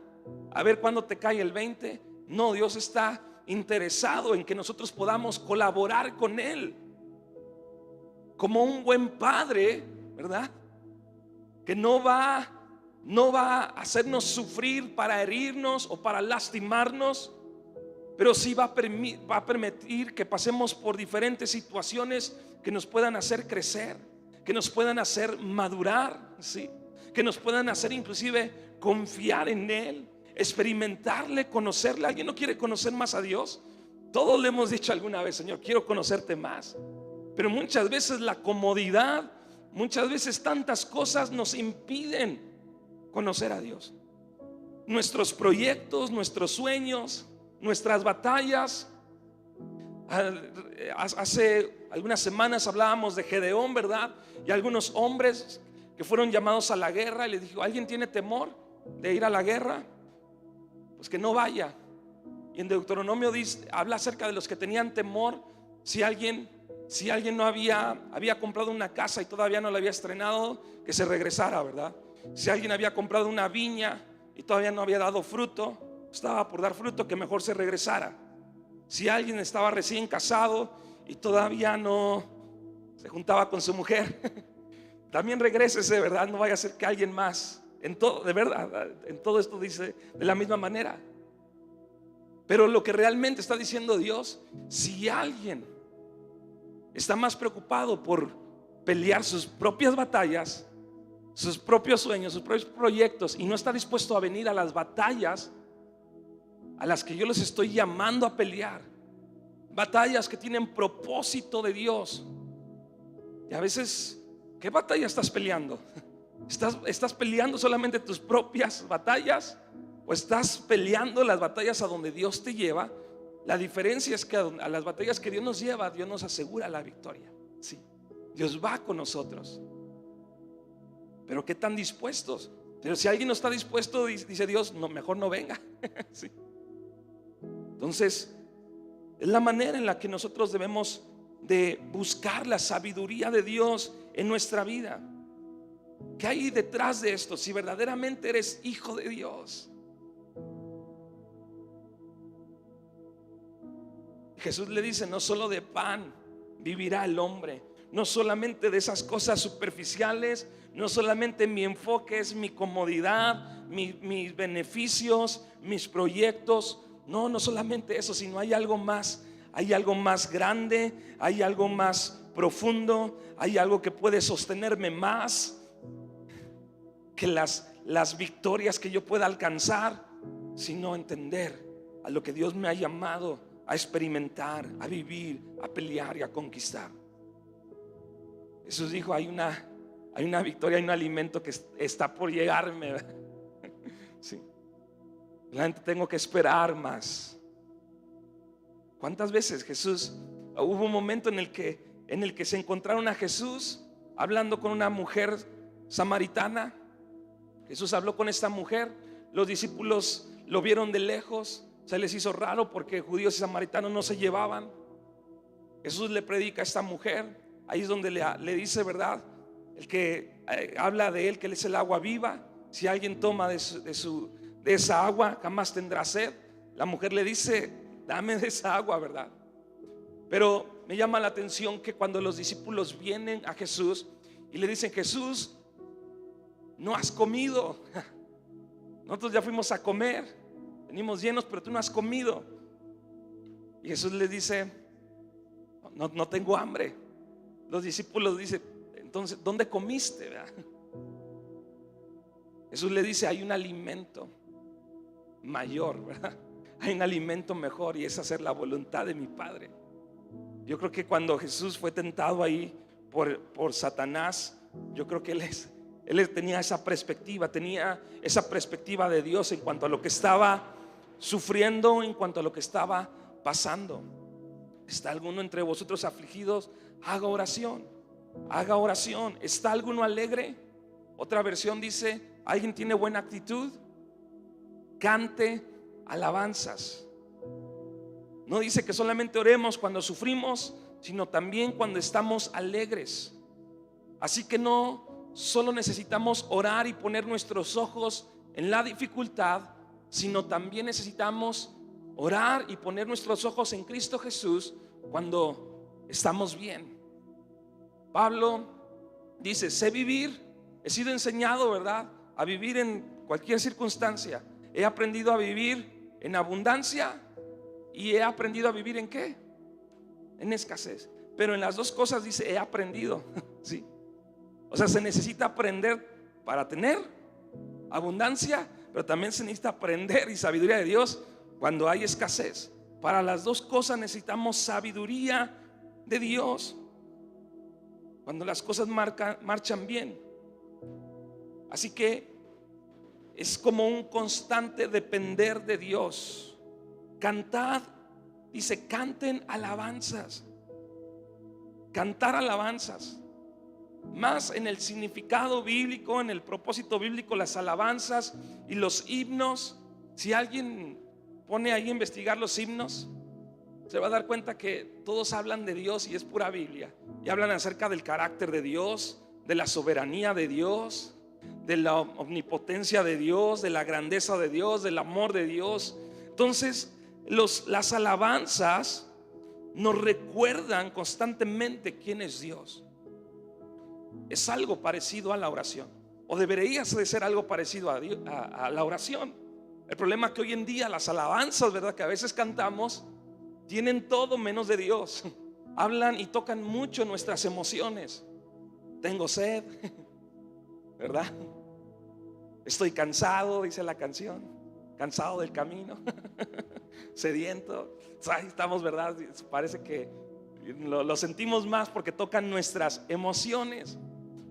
A ver cuándo te cae el 20. No, Dios está interesado en que nosotros podamos colaborar con Él, como un buen padre, ¿verdad? Que no va a hacernos sufrir para herirnos o para lastimarnos, pero sí va a permitir que pasemos por diferentes situaciones que nos puedan hacer crecer, que nos puedan hacer madurar, ¿sí? Que nos puedan hacer inclusive confiar en Él, experimentarle, conocerle. ¿Alguien no quiere conocer más a Dios? Todos le hemos dicho alguna vez: Señor, quiero conocerte más. Pero muchas veces la comodidad, muchas veces tantas cosas nos impiden conocer a Dios. Nuestros proyectos, nuestros sueños, nuestras batallas. Hace algunas semanas hablábamos de Gedeón, ¿verdad? Y algunos hombres que fueron llamados a la guerra, y les dijo: ¿alguien tiene temor de ir a la guerra? Pues que no vaya. Y en Deuteronomio habla acerca de los que tenían temor. Si alguien no había comprado una casa y todavía no la había estrenado, que se regresara, ¿verdad? Si alguien había comprado una viña y todavía no había dado fruto, estaba por dar fruto, que mejor se regresara. Si alguien estaba recién casado y todavía no se juntaba con su mujer, también regrésese, ¿verdad? No vaya a ser que alguien más. En todo, de verdad, en todo esto dice de la misma manera. Pero lo que realmente está diciendo Dios: si alguien está más preocupado por pelear sus propias batallas, sus propios sueños, sus propios proyectos, y no está dispuesto a venir a las batallas a las que yo les estoy llamando a pelear, batallas que tienen propósito de Dios. Y a veces, ¿qué batalla estás peleando? ¿Estás peleando solamente tus propias batallas, o estás peleando las batallas a donde Dios te lleva? La diferencia es que a las batallas que Dios nos lleva, Dios nos asegura la victoria. Sí, Dios va con nosotros. Pero ¿qué tan dispuestos? Pero si alguien no está dispuesto, dice Dios: no, mejor no venga. Sí. Entonces, es la manera en la que nosotros debemos de buscar la sabiduría de Dios en nuestra vida. ¿Qué hay detrás de esto? Si verdaderamente eres hijo de Dios, Jesús le dice, no solo de pan vivirá el hombre, no solamente de esas cosas superficiales, no solamente mi enfoque es mi comodidad, mis beneficios, mis proyectos. No solamente eso, sino hay algo más grande, hay algo más profundo, hay algo que puede sostenerme más que las victorias que yo pueda alcanzar, sino entender a lo que Dios me ha llamado a experimentar, a vivir, a pelear y a conquistar. Jesús dijo, hay una victoria, hay un alimento que está por llegarme. Sí. Realmente tengo que esperar más. ¿Cuántas veces hubo un momento en el que se encontraron a Jesús hablando con una mujer samaritana? Jesús habló con esta mujer, los discípulos lo vieron de lejos, se les hizo raro porque judíos y samaritanos no se llevaban. Jesús le predica a esta mujer, ahí es donde le dice, ¿verdad? El que habla de él, que él es el agua viva. Si alguien toma de esa agua, jamás tendrá sed. La mujer le dice, dame de esa agua, ¿verdad? Pero me llama la atención que cuando los discípulos vienen a Jesús y le dicen, Jesús, no has comido. Nosotros ya fuimos a comer, venimos llenos, pero tú no has comido. Y Jesús les dice, no tengo hambre. Los discípulos dicen, entonces, ¿dónde comiste? ¿Verdad? Jesús le dice, hay un alimento mayor, ¿verdad? Hay un alimento mejor, y es hacer la voluntad de mi Padre. Yo creo que cuando Jesús fue tentado ahí por Satanás, yo creo que él tenía esa perspectiva de Dios en cuanto a lo que estaba sufriendo, en cuanto a lo que estaba pasando. ¿Está alguno entre vosotros afligidos? Haga oración, haga oración. ¿Está alguno alegre? Otra versión dice, ¿alguien tiene buena actitud? Cante alabanzas. No dice que solamente oremos cuando sufrimos, sino también cuando estamos alegres. Así que no solo necesitamos orar y poner nuestros ojos en la dificultad, sino también necesitamos orar y poner nuestros ojos en Cristo Jesús cuando estamos bien. Pablo dice, sé vivir, he sido enseñado, ¿verdad?, a vivir en cualquier circunstancia. He aprendido a vivir en abundancia y he aprendido a vivir ¿en qué? En escasez. Pero en las dos cosas dice, he aprendido. ¿Sí? O sea, se necesita aprender para tener abundancia, pero también se necesita aprender y sabiduría de Dios cuando hay escasez. Para las dos cosas necesitamos sabiduría de Dios cuando las cosas marchan bien. Así que es como un constante depender de Dios. Cantad, dice, canten alabanzas. Cantar alabanzas. Más en el significado bíblico, en el propósito bíblico, las alabanzas y los himnos. Si alguien pone ahí a investigar los himnos, se va a dar cuenta que todos hablan de Dios y es pura Biblia. Y hablan acerca del carácter de Dios, de la soberanía de Dios, de la omnipotencia de Dios, de la grandeza de Dios, del amor de Dios. Entonces, las alabanzas nos recuerdan constantemente quién es Dios. Es algo parecido a la oración, o debería de ser algo parecido a la oración. El problema es que hoy en día las alabanzas, ¿verdad?, que a veces cantamos, tienen todo menos de Dios. Hablan y tocan mucho nuestras emociones. Tengo sed, ¿verdad? Estoy cansado, dice la canción. Cansado del camino. Sediento. Ahí estamos, ¿verdad? Parece que lo sentimos más porque tocan nuestras emociones.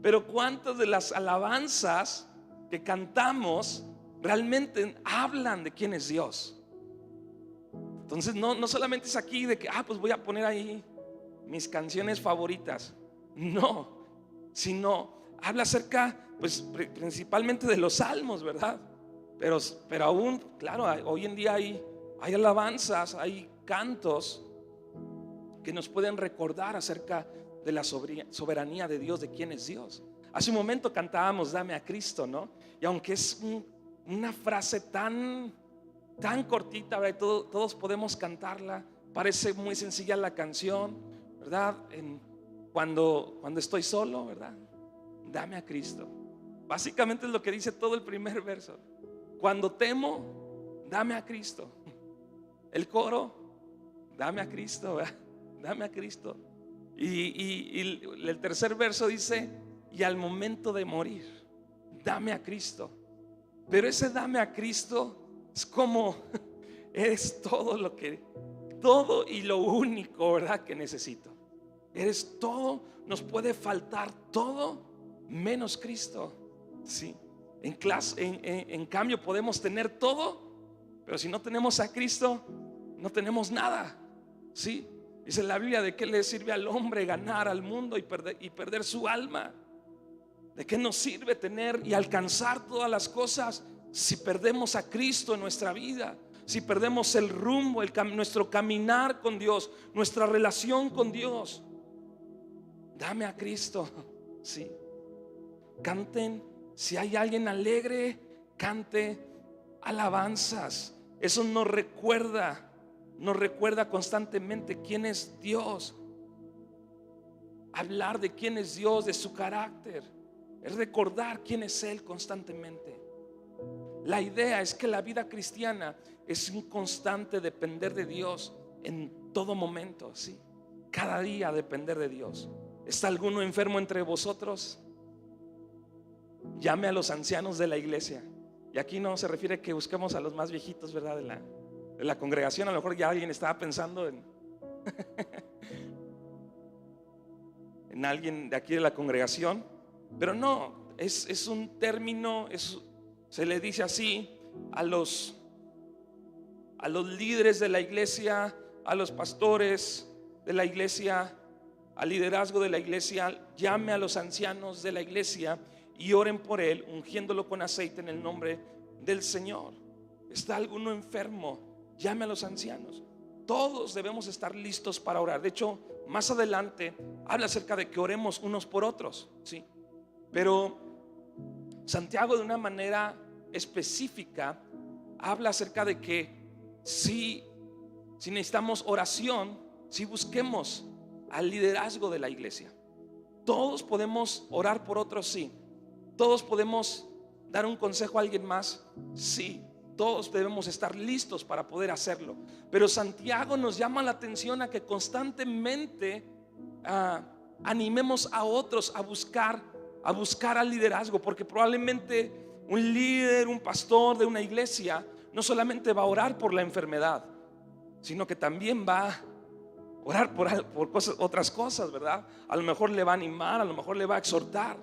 Pero ¿cuántas de las alabanzas que cantamos realmente hablan de quién es Dios? Entonces no solamente es aquí de que pues voy a poner ahí mis canciones favoritas. No, sino habla acerca, pues principalmente de los salmos, ¿verdad? Pero aún, claro, hoy en día hay alabanzas, hay cantos que nos pueden recordar acerca de la soberanía de Dios, de quién es Dios. Hace un momento cantábamos Dame a Cristo, ¿no? Y aunque es una frase tan cortita, ¿verdad?, todos podemos cantarla, Parece muy sencilla la canción, ¿verdad? Cuando estoy solo, ¿verdad? Dame a Cristo. Básicamente es lo que dice todo el primer verso. Cuando temo, dame a Cristo. El coro, dame a Cristo, ¿verdad? Dame a Cristo. Y el tercer verso dice, y al momento de morir, dame a Cristo. Pero ese dame a Cristo es como, eres todo y lo único, ¿verdad?, que necesito. Eres todo, nos puede faltar todo menos Cristo. Sí. En cambio podemos tener todo, pero si no tenemos a Cristo, no tenemos nada. Sí. Dice la Biblia, ¿de qué le sirve al hombre ganar al mundo y perder su alma? ¿De qué nos sirve tener y alcanzar todas las cosas si perdemos a Cristo en nuestra vida? Si perdemos el rumbo, nuestro caminar con Dios, nuestra relación con Dios. Dame a Cristo. Sí. Canten, si hay alguien alegre, cante alabanzas. Eso nos recuerda constantemente quién es Dios. Hablar de quién es Dios, de su carácter, es recordar quién es Él constantemente. La idea es que la vida cristiana es un constante depender de Dios en todo momento, ¿sí? Cada día depender de Dios. ¿Está alguno enfermo entre vosotros? Llame a los ancianos de la iglesia. Y aquí no se refiere que busquemos a los más viejitos, ¿verdad?, de la congregación. A lo mejor ya alguien estaba pensando en en alguien de aquí de la congregación, pero no, es un término, se le dice así a los líderes de la iglesia, a los pastores de la iglesia, al liderazgo de la iglesia. Llame a los ancianos de la iglesia y oren por él, ungiéndolo con aceite en el nombre del Señor. ¿Está alguno enfermo? Llame a los ancianos. Todos debemos estar listos para orar. De hecho, más adelante habla acerca de que oremos unos por otros, ¿sí? Pero Santiago, de una manera específica, habla acerca de que si necesitamos oración, si busquemos al liderazgo de la iglesia. Todos podemos orar por otros, sí. Todos podemos dar un consejo a alguien más, sí. Todos debemos estar listos para poder hacerlo. Pero Santiago nos llama la atención a que constantemente animemos a otros a buscar al liderazgo, porque probablemente un líder, un pastor de una iglesia no solamente va a orar por la enfermedad, sino que también va a orar por otras cosas, ¿verdad? A lo mejor le va a animar, a lo mejor le va a exhortar,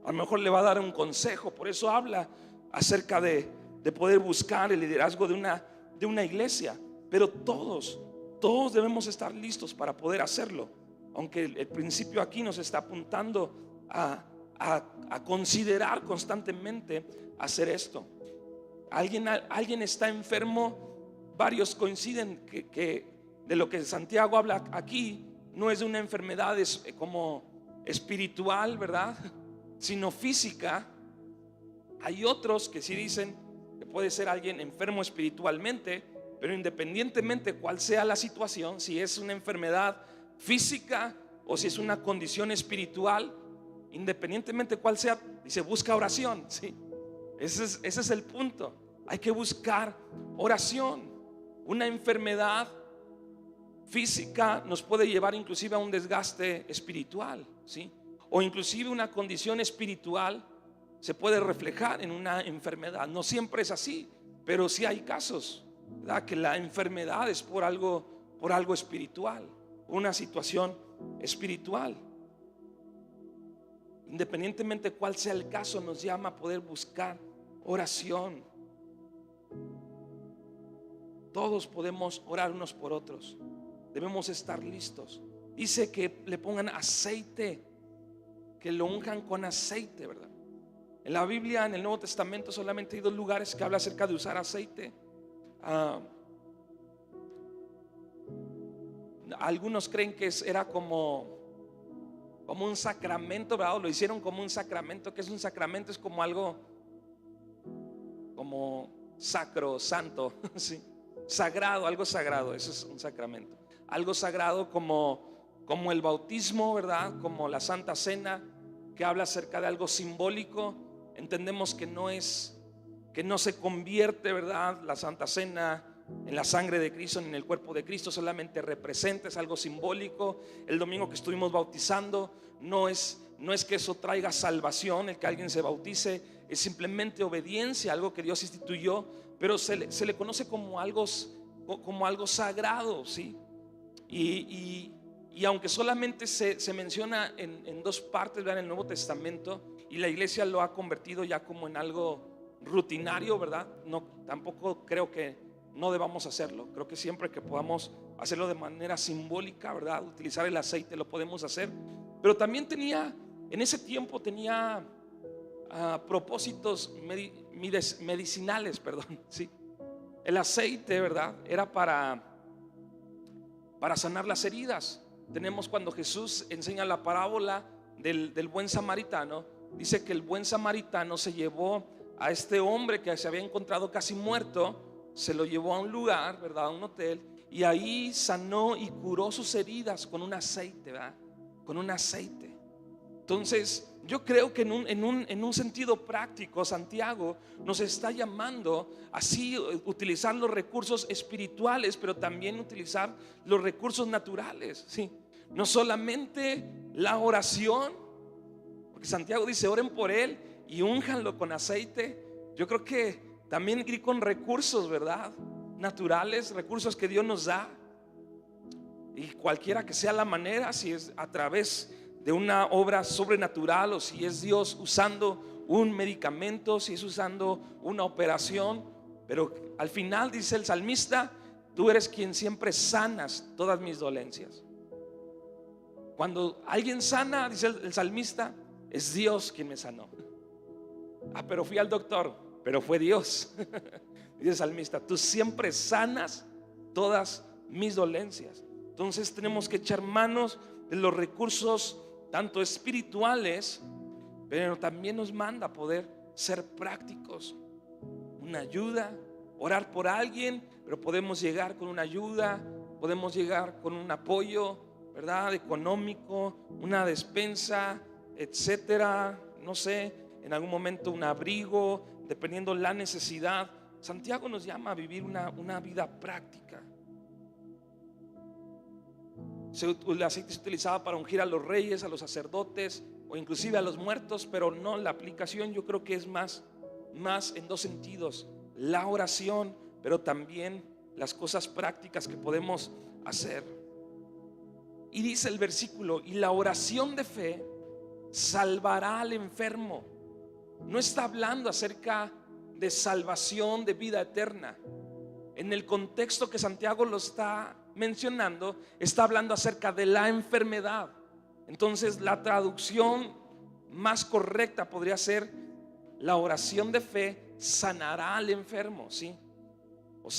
a lo mejor le va a dar un consejo. Por eso habla acerca de poder buscar el liderazgo de una iglesia. Pero todos debemos estar listos para poder hacerlo. Aunque el principio aquí nos está apuntando a considerar constantemente hacer esto. Alguien está enfermo. Varios coinciden que de lo que Santiago habla aquí no es de una enfermedad como espiritual, ¿verdad?, sino física. Hay otros que sí dicen que puede ser alguien enfermo espiritualmente, pero independientemente cuál sea la situación, si es una enfermedad física o si es una condición espiritual, independientemente cuál sea, dice busca oración, ¿sí? Ese es el punto. Hay que buscar oración. Una enfermedad física nos puede llevar inclusive a un desgaste espiritual, ¿sí? O inclusive una condición espiritual se puede reflejar en una enfermedad. No siempre es así, pero sí hay casos, ¿verdad?, que la enfermedad es por algo espiritual, una situación espiritual. Independientemente cuál sea el caso, nos llama a poder buscar oración. Todos podemos orar unos por otros. Debemos estar listos. Dice que le pongan aceite, que lo unjan con aceite, ¿verdad? En la Biblia, en el Nuevo Testamento, solamente hay 2 lugares que habla acerca de usar aceite. Algunos creen que era como un sacramento, ¿verdad? Lo hicieron como un sacramento. ¿Qué es un sacramento? Es como algo como sacro, santo, ¿sí? sagrado, algo sagrado, eso es un sacramento. Algo sagrado como el bautismo, ¿verdad? Como la Santa Cena, que habla acerca de algo simbólico. Entendemos que no se convierte, ¿verdad?, la Santa Cena en la sangre de Cristo, en el cuerpo de Cristo, solamente representa, es algo simbólico. El domingo que estuvimos bautizando, no es que eso traiga salvación, el que alguien se bautice, es simplemente obediencia, algo que Dios instituyó, pero se le conoce como algo sagrado, ¿sí? Y aunque solamente se menciona en dos partes, ¿verdad?, en el Nuevo Testamento, y la iglesia lo ha convertido ya como en algo rutinario, ¿verdad? No, tampoco creo que no debamos hacerlo. Creo que siempre que podamos hacerlo de manera simbólica, ¿verdad?, utilizar el aceite, lo podemos hacer. Pero también en ese tiempo tenía propósitos medicinales, perdón, ¿sí? El aceite, ¿verdad?, era para sanar las heridas. Tenemos cuando Jesús enseña la parábola del buen samaritano, dice que el buen samaritano se llevó a este hombre que se había encontrado casi muerto, se lo llevó a un lugar, ¿verdad?, a un hotel, y ahí sanó y curó sus heridas con un aceite, ¿verdad?, con un aceite. Entonces yo creo que en un sentido práctico Santiago nos está llamando así utilizar los recursos espirituales, pero también utilizar los recursos naturales, ¿sí? No solamente la oración, porque Santiago dice oren por él y únjanlo con aceite. Yo creo que también ir con recursos, ¿verdad?, naturales, recursos que Dios nos da, y cualquiera que sea la manera, si es a través de una obra sobrenatural o si es Dios usando un medicamento, si es usando una operación. Pero al final dice el salmista, tú eres quien siempre sanas todas mis dolencias. Cuando alguien sana, dice el salmista, es Dios quien me sanó. Pero fui al doctor, pero fue Dios. Dice el salmista, tú siempre sanas todas mis dolencias. Entonces tenemos que echar manos de los recursos tanto espirituales, pero también nos manda a poder ser prácticos. Una ayuda, orar por alguien, pero podemos llegar con una ayuda, podemos llegar con un apoyo, ¿verdad?, económico, una despensa, etcétera. No sé, en algún momento un abrigo, dependiendo la necesidad. Santiago nos llama a vivir una vida práctica. El aceite se utilizaba para ungir a los reyes, a los sacerdotes o inclusive a los muertos, pero no, la aplicación yo creo que es más en dos sentidos: la oración, pero también las cosas prácticas que podemos hacer. Y dice el versículo, y la oración de fe salvará al enfermo. No está hablando acerca de salvación de vida eterna. En el contexto que Santiago lo está mencionando, está hablando acerca de la enfermedad. Entonces la traducción más correcta podría ser: la oración de fe sanará al enfermo, ¿sí? O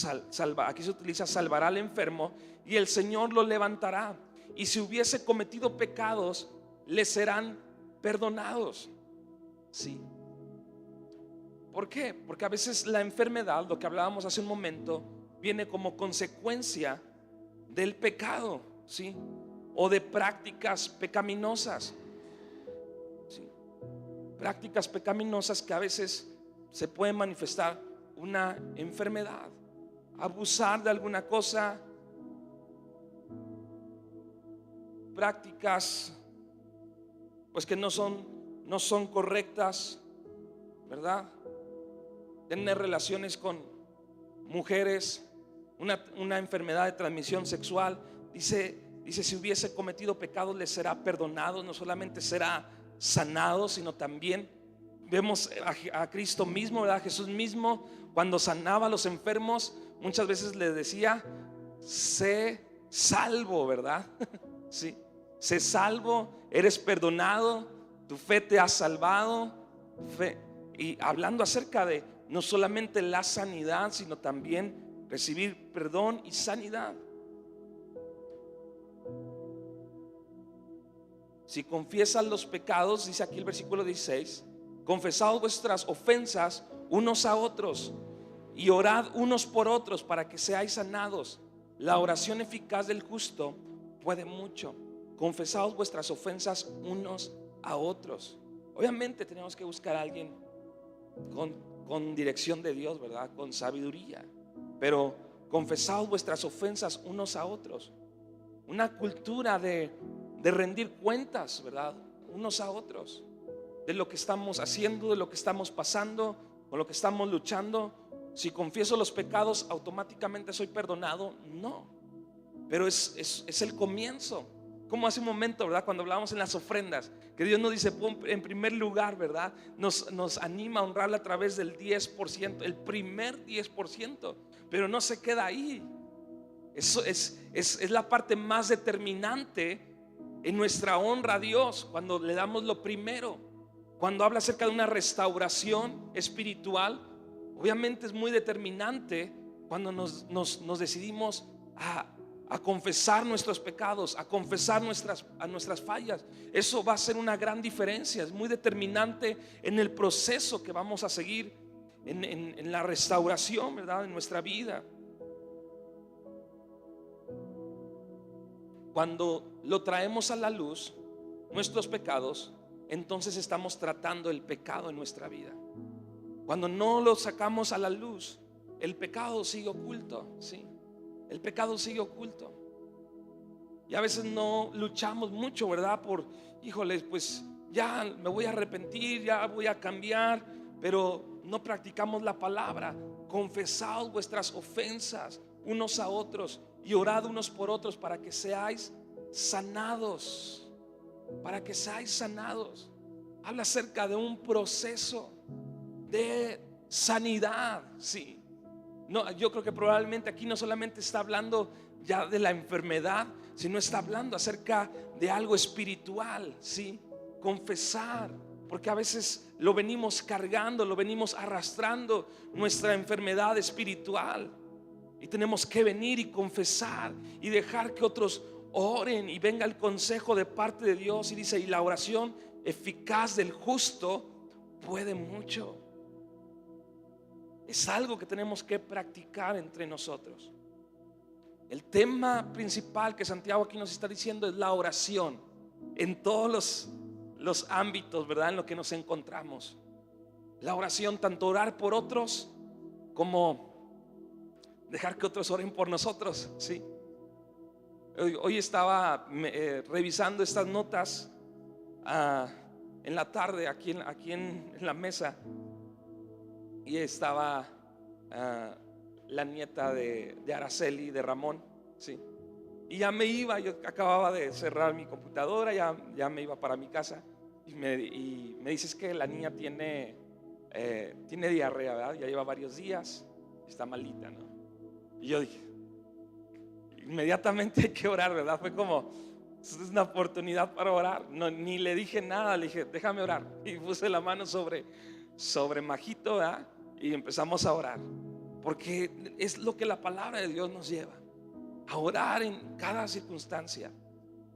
aquí se utiliza salvará al enfermo, y el Señor lo levantará, y si hubiese cometido pecados le serán perdonados, ¿sí? ¿Por qué? Porque a veces la enfermedad, lo que hablábamos hace un momento, viene como consecuencia del pecado, ¿sí?, o de prácticas pecaminosas, ¿sí? Prácticas pecaminosas que a veces se pueden manifestar una enfermedad. Abusar de alguna cosa, prácticas pues que no son correctas, ¿verdad? Tener relaciones con mujeres, una enfermedad de transmisión sexual. Dice si hubiese cometido pecados le será perdonado. No solamente será sanado, sino también vemos a Cristo mismo, ¿verdad? Jesús mismo, cuando sanaba a los enfermos, muchas veces les decía: sé salvo, ¿verdad? Sí, sé salvo, eres perdonado, tu fe te ha salvado. Y hablando acerca de no solamente la sanidad, sino también recibir perdón y sanidad. Si confiesan los pecados, dice aquí el versículo 16, confesad vuestras ofensas unos a otros y orad unos por otros para que seáis sanados. La oración eficaz del justo puede mucho. Confesaos vuestras ofensas unos a otros. Obviamente tenemos que buscar a alguien con dirección de Dios, ¿verdad? Con sabiduría. Pero confesaos vuestras ofensas unos a otros. Una cultura de rendir cuentas, ¿verdad? Unos a otros. De lo que estamos haciendo, de lo que estamos pasando, con lo que estamos luchando. Si confieso los pecados, automáticamente soy perdonado. No. Pero es el comienzo. Como hace un momento, ¿verdad? Cuando hablábamos en las ofrendas, que Dios nos dice, pon en primer lugar, ¿verdad? Nos anima a honrarle a través del 10%, el primer 10%. Pero no se queda ahí. Eso es la parte más determinante en nuestra honra a Dios, cuando le damos lo primero. Cuando habla acerca de una restauración espiritual, obviamente es muy determinante cuando nos decidimos a confesar nuestros pecados, a confesar nuestras fallas. Eso va a ser una gran diferencia. Es muy determinante en el proceso que vamos a seguir en la restauración, ¿verdad? En nuestra vida. Cuando lo traemos a la luz, nuestros pecados, entonces estamos tratando el pecado en nuestra vida. Cuando no lo sacamos a la luz, el pecado sigue oculto, ¿sí? El pecado sigue oculto. Y a veces no luchamos mucho, ¿verdad? Híjole, pues ya me voy a arrepentir, ya voy a cambiar, pero no practicamos la palabra. Confesaos vuestras ofensas unos a otros y orad unos por otros para que seáis sanados. Para que seáis sanados. Habla acerca de un proceso de sanidad, sí. No, yo creo que probablemente aquí no solamente está hablando ya de la enfermedad, sino está hablando acerca de algo espiritual, ¿sí? Confesar, porque a veces lo venimos cargando, lo venimos arrastrando, nuestra enfermedad espiritual, y tenemos que venir y confesar y dejar que otros oren y venga el consejo de parte de Dios. Y dice, y la oración eficaz del justo puede mucho. Es algo que tenemos que practicar entre nosotros. El tema principal que Santiago aquí nos está diciendo es la oración en todos los ámbitos, ¿verdad? En lo que nos encontramos. La oración, tanto orar por otros como dejar que otros oren por nosotros, ¿sí? Hoy estaba revisando estas notas en la tarde aquí en la mesa. Y estaba la nieta de Araceli, de Ramón, ¿sí? Y ya me iba, yo acababa de cerrar mi computadora, ya me iba para mi casa. Y me dices que la niña tiene diarrea, ¿verdad? Ya lleva varios días, está malita, ¿no? Y yo dije, inmediatamente hay que orar, ¿verdad? Fue como, es una oportunidad para orar. No, ni le dije nada, le dije, déjame orar. Y puse la mano sobre Majito, ¿verdad? Y empezamos a orar, porque es lo que la palabra de Dios nos lleva, a orar en cada circunstancia.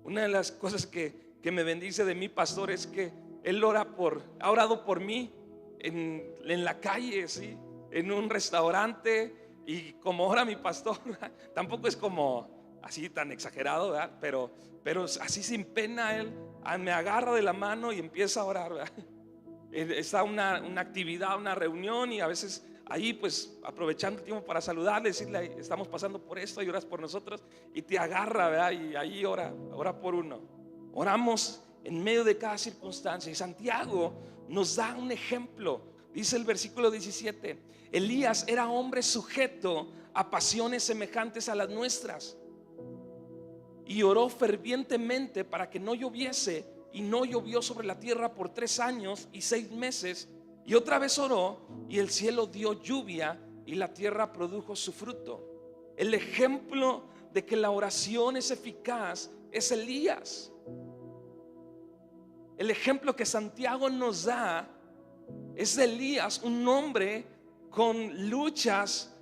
Una de las cosas que me bendice de mi pastor es que él ha orado por mí en la calle, ¿sí? En un restaurante. Y como ora mi pastor, tampoco es como así tan exagerado, ¿verdad? Pero así sin pena él me agarra de la mano y empieza a orar, ¿verdad? Está una actividad, una reunión, y a veces ahí pues aprovechando el tiempo para saludarle, decirle, estamos pasando por esto y oras por nosotros, y te agarra, ¿verdad? Y ahí ora por uno. Oramos en medio de cada circunstancia. Y Santiago nos da un ejemplo. Dice el versículo 17: Elías era hombre sujeto a pasiones semejantes a las nuestras, y oró fervientemente para que no lloviese, y no llovió sobre la tierra por 3 años y 6 meses. Y otra vez oró, y el cielo dio lluvia, y la tierra produjo su fruto. El ejemplo de que la oración es eficaz es Elías. El ejemplo que Santiago nos da es de Elías, un hombre con luchas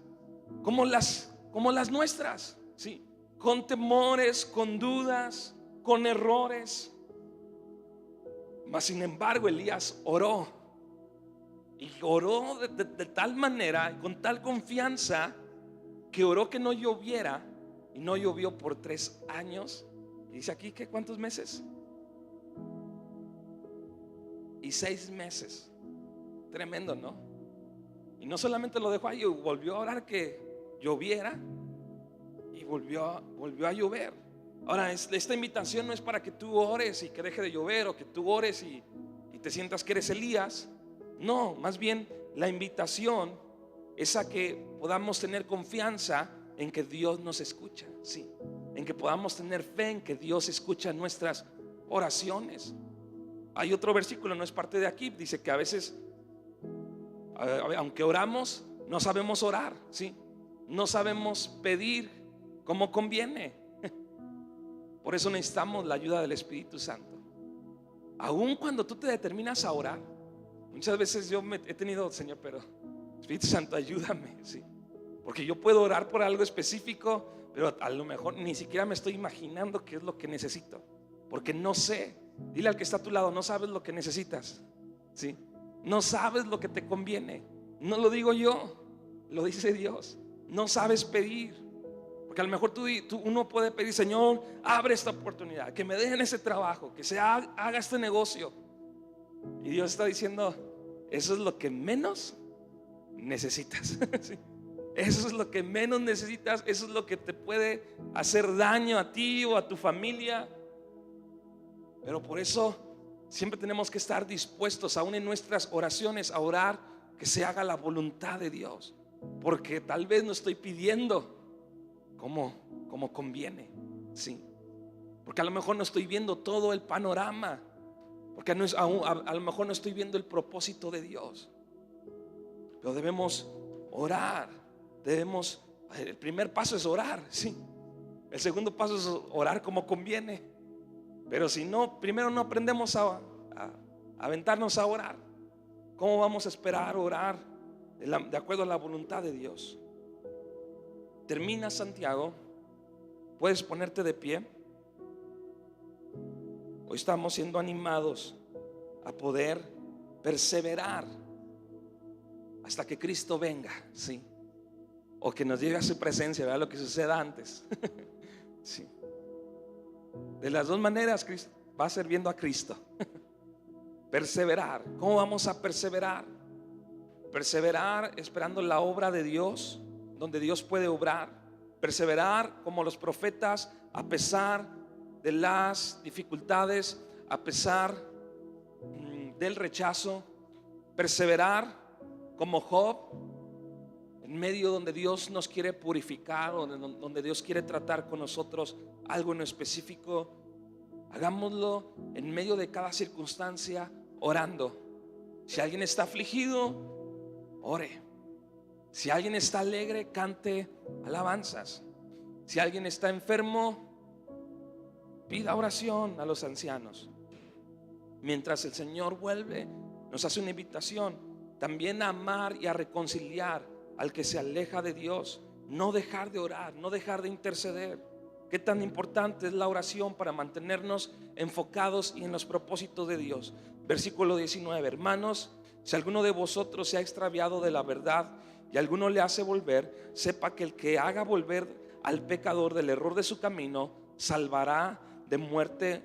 como las nuestras, ¿sí? Con temores, con dudas, con errores. Mas sin embargo Elías oró, Y oró de tal manera, con tal confianza, que oró que no lloviera, y no llovió por 3 años. Y dice aquí que ¿cuántos meses? Y 6 meses. Tremendo, ¿no? Y no solamente lo dejó ahí, volvió a orar que lloviera, y volvió a llover. Ahora, esta invitación no es para que tú ores y que deje de llover, o que tú ores y te sientas que eres Elías. No, más bien la invitación es a que podamos tener confianza en que Dios nos escucha, sí, en que podamos tener fe en que Dios escucha nuestras oraciones. Hay otro versículo, no es parte de aquí, dice que a veces, aunque oramos, no sabemos orar, sí, no sabemos pedir como conviene. Por eso necesitamos la ayuda del Espíritu Santo. Aun cuando tú te determinas a orar, muchas veces yo he tenido, Señor, pero Espíritu Santo, ayúdame, sí, porque yo puedo orar por algo específico, pero a lo mejor ni siquiera me estoy imaginando qué es lo que necesito, porque no sé. Dile al que está a tu lado, no sabes lo que necesitas, ¿sí? No sabes lo que te conviene. No lo digo yo, lo dice Dios. No sabes pedir, porque a lo mejor uno puede pedir: Señor, abre esta oportunidad, que me dejen ese trabajo, que se haga este negocio. Y Dios está diciendo: eso es lo que menos necesitas. ¿Sí? Eso es lo que menos necesitas. Eso es lo que te puede hacer daño a ti o a tu familia. Pero por eso siempre tenemos que estar dispuestos, aún en nuestras oraciones, a orar que se haga la voluntad de Dios, porque tal vez no estoy pidiendo como conviene, sí, porque a lo mejor no estoy viendo todo el panorama, porque a lo mejor no estoy viendo el propósito de Dios. Pero debemos orar. El primer paso es orar, sí. El segundo paso es orar como conviene. Pero si no, primero no aprendemos a aventarnos a orar, ¿cómo vamos a esperar orar de acuerdo a la voluntad de Dios? Termina Santiago. Puedes ponerte de pie. Hoy estamos siendo animados a poder perseverar hasta que Cristo venga, sí, o que nos llegue a su presencia. Vea lo que suceda antes. Sí. De las dos maneras va sirviendo a Cristo. Perseverar. ¿Cómo vamos a perseverar? Perseverar esperando la obra de Dios, donde Dios puede obrar. Perseverar como los profetas, a pesar de las dificultades, a pesar del rechazo. Perseverar como Job, en medio donde Dios nos quiere purificar, donde Dios quiere tratar con nosotros algo en específico. Hagámoslo en medio de cada circunstancia, orando. Si alguien está afligido, ore. Si alguien está alegre, cante alabanzas. Si alguien está enfermo, pida oración a los ancianos. Mientras el Señor vuelve, nos hace una invitación también a amar y a reconciliar al que se aleja de Dios. No dejar de orar, no dejar de interceder. Qué tan importante es la oración para mantenernos enfocados y en los propósitos de Dios. Versículo 19: hermanos, si alguno de vosotros se ha extraviado de la verdad y alguno le hace volver, sepa que el que haga volver al pecador del error de su camino, salvará de muerte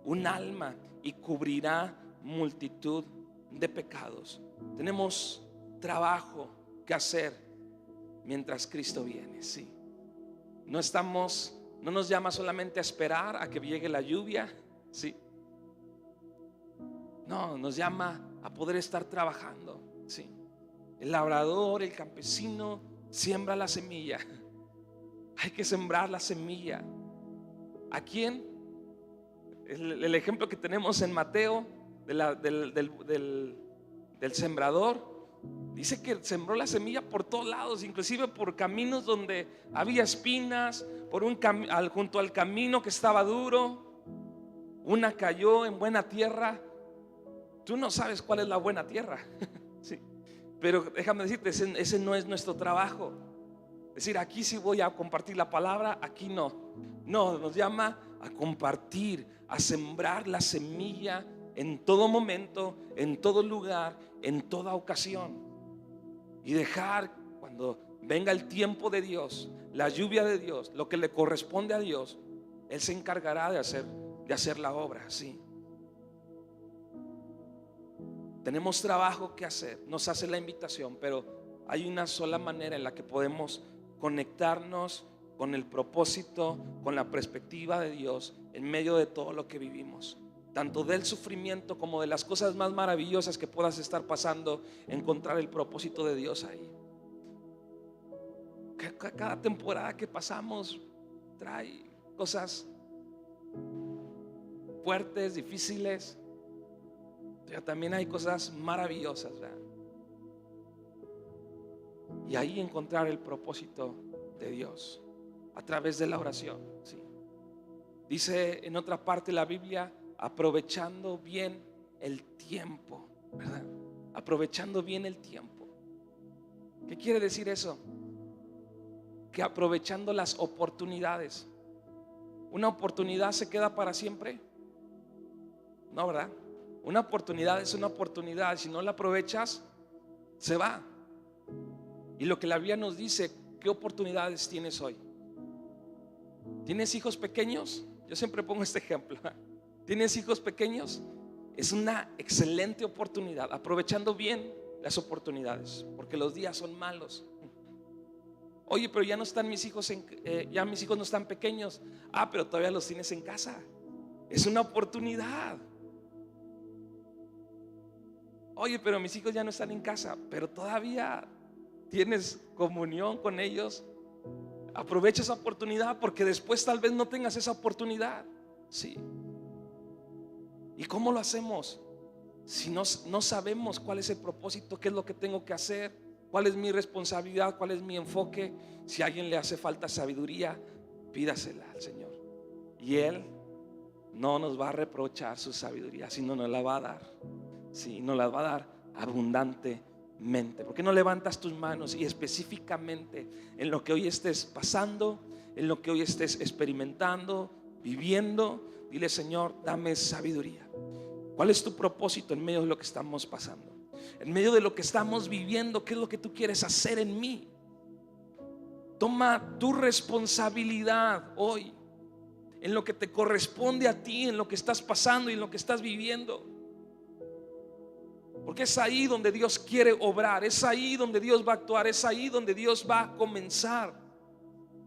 un alma y cubrirá multitud de pecados. Tenemos trabajo que hacer mientras Cristo viene, sí. No nos llama solamente a esperar a que llegue la lluvia, sí. No, nos llama a poder estar trabajando, sí. El labrador, el campesino siembra la semilla. Hay que sembrar la semilla. ¿A quién? El ejemplo que tenemos en Mateo del sembrador. Dice que sembró la semilla por todos lados, inclusive por caminos donde había espinas, junto al camino que estaba duro. Una cayó en buena tierra. Tú no sabes cuál es la buena tierra. Sí. Pero déjame decirte, ese no es nuestro trabajo. Es decir, aquí sí voy a compartir la palabra, aquí no. No, nos llama a compartir, a sembrar la semilla en todo momento, en todo lugar, en toda ocasión. Y dejar cuando venga el tiempo de Dios, la lluvia de Dios, lo que le corresponde a Dios, Él se encargará de hacer la obra, sí. Tenemos trabajo que hacer, nos hace la invitación, pero hay una sola manera en la que podemos conectarnos con el propósito, con la perspectiva de Dios en medio de todo lo que vivimos, tanto del sufrimiento como de las cosas más maravillosas que puedas estar pasando. Encontrar el propósito de Dios ahí. Cada temporada que pasamos trae cosas fuertes, difíciles, pero también hay cosas maravillosas, ¿verdad? Y ahí encontrar el propósito de Dios a través de la oración, ¿sí? Dice en otra parte de la Biblia, aprovechando bien el tiempo, ¿verdad? Aprovechando bien el tiempo. ¿Qué quiere decir eso? Que aprovechando las oportunidades. ¿Una oportunidad se queda para siempre? No, ¿verdad? Una oportunidad es una oportunidad. Si no la aprovechas, se va. Y lo que la Biblia nos dice, ¿qué oportunidades tienes hoy? ¿Tienes hijos pequeños? Yo siempre pongo este ejemplo. ¿Tienes hijos pequeños? Es una excelente oportunidad, aprovechando bien las oportunidades, porque los días son malos. Oye, pero ya no están mis hijos, ya mis hijos no están pequeños. Pero todavía los tienes en casa. Es una oportunidad. Oye, pero mis hijos ya no están en casa, pero todavía tienes comunión con ellos. Aprovecha esa oportunidad, porque después tal vez no tengas esa oportunidad. Sí. ¿Y cómo lo hacemos? Si no sabemos cuál es el propósito, qué es lo que tengo que hacer, cuál es mi responsabilidad, cuál es mi enfoque. Si a alguien le hace falta sabiduría, pídasela al Señor, y Él no nos va a reprochar su sabiduría, sino nos la va a dar. Sí, nos la va a dar abundantemente. ¿Por qué no levantas tus manos y específicamente en lo que hoy estés pasando, en lo que hoy estés experimentando, viviendo, dile: Señor, dame sabiduría? ¿Cuál es tu propósito en medio de lo que estamos pasando? En medio de lo que estamos viviendo, ¿qué es lo que tú quieres hacer en mí? Toma tu responsabilidad hoy en lo que te corresponde a ti, en lo que estás pasando y en lo que estás viviendo. Porque es ahí donde Dios quiere obrar, es ahí donde Dios va a actuar, es ahí donde Dios va a comenzar.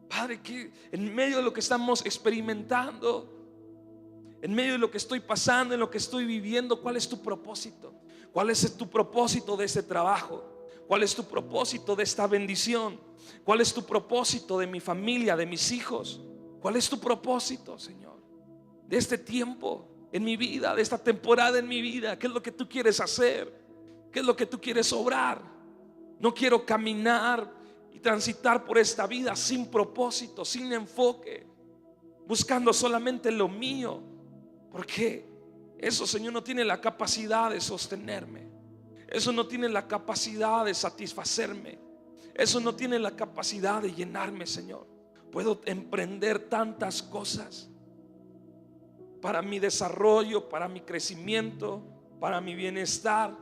Padre, que en medio de lo que estamos experimentando, en medio de lo que estoy pasando, en lo que estoy viviendo, ¿cuál es tu propósito? ¿Cuál es tu propósito de este trabajo? ¿Cuál es tu propósito de esta bendición? ¿Cuál es tu propósito de mi familia, de mis hijos? ¿Cuál es tu propósito, Señor, de este tiempo en mi vida, de esta temporada en mi vida? ¿Qué es lo que tú quieres hacer? ¿Qué es lo que tú quieres obrar? No quiero caminar y transitar por esta vida sin propósito, sin enfoque, buscando solamente lo mío, porque eso, Señor, no tiene la capacidad de sostenerme. Eso no tiene la capacidad de satisfacerme. Eso no tiene la capacidad de llenarme, Señor. Puedo emprender tantas cosas para mi desarrollo, para mi crecimiento, para mi bienestar,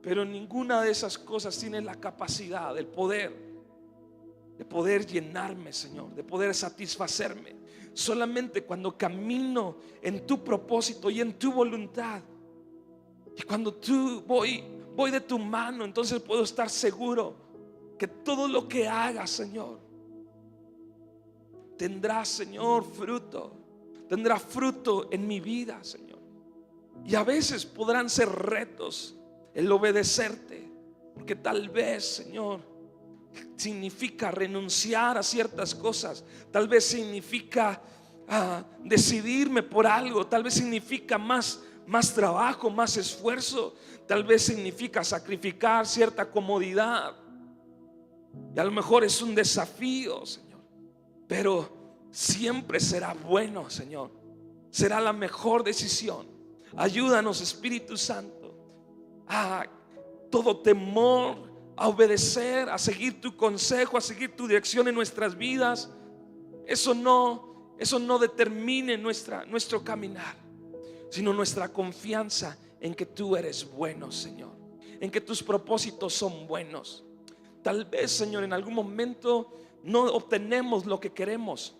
pero ninguna de esas cosas tiene la capacidad, el poder de poder llenarme, Señor, de poder satisfacerme. Solamente cuando camino en tu propósito y en tu voluntad, y cuando tú voy de tu mano, entonces puedo estar seguro que todo lo que hagas, Señor, tendrá, Señor, fruto. Tendrá fruto en mi vida, Señor. Y a veces podrán ser retos el obedecerte, porque tal vez, Señor, significa renunciar a ciertas cosas. Tal vez significa decidirme por algo. Tal vez significa más trabajo, más esfuerzo. Tal vez significa sacrificar cierta comodidad. Y a lo mejor es un desafío, Señor, pero siempre será bueno, Señor. Será la mejor decisión. Ayúdanos, Espíritu Santo, a todo temor, a obedecer, a seguir tu consejo, a seguir tu dirección en nuestras vidas. Eso no determine nuestro caminar. sino nuestra confianza en que tú eres bueno, Señor, en que tus propósitos son buenos. Tal vez, Señor, en algún momento no obtenemos lo que queremos,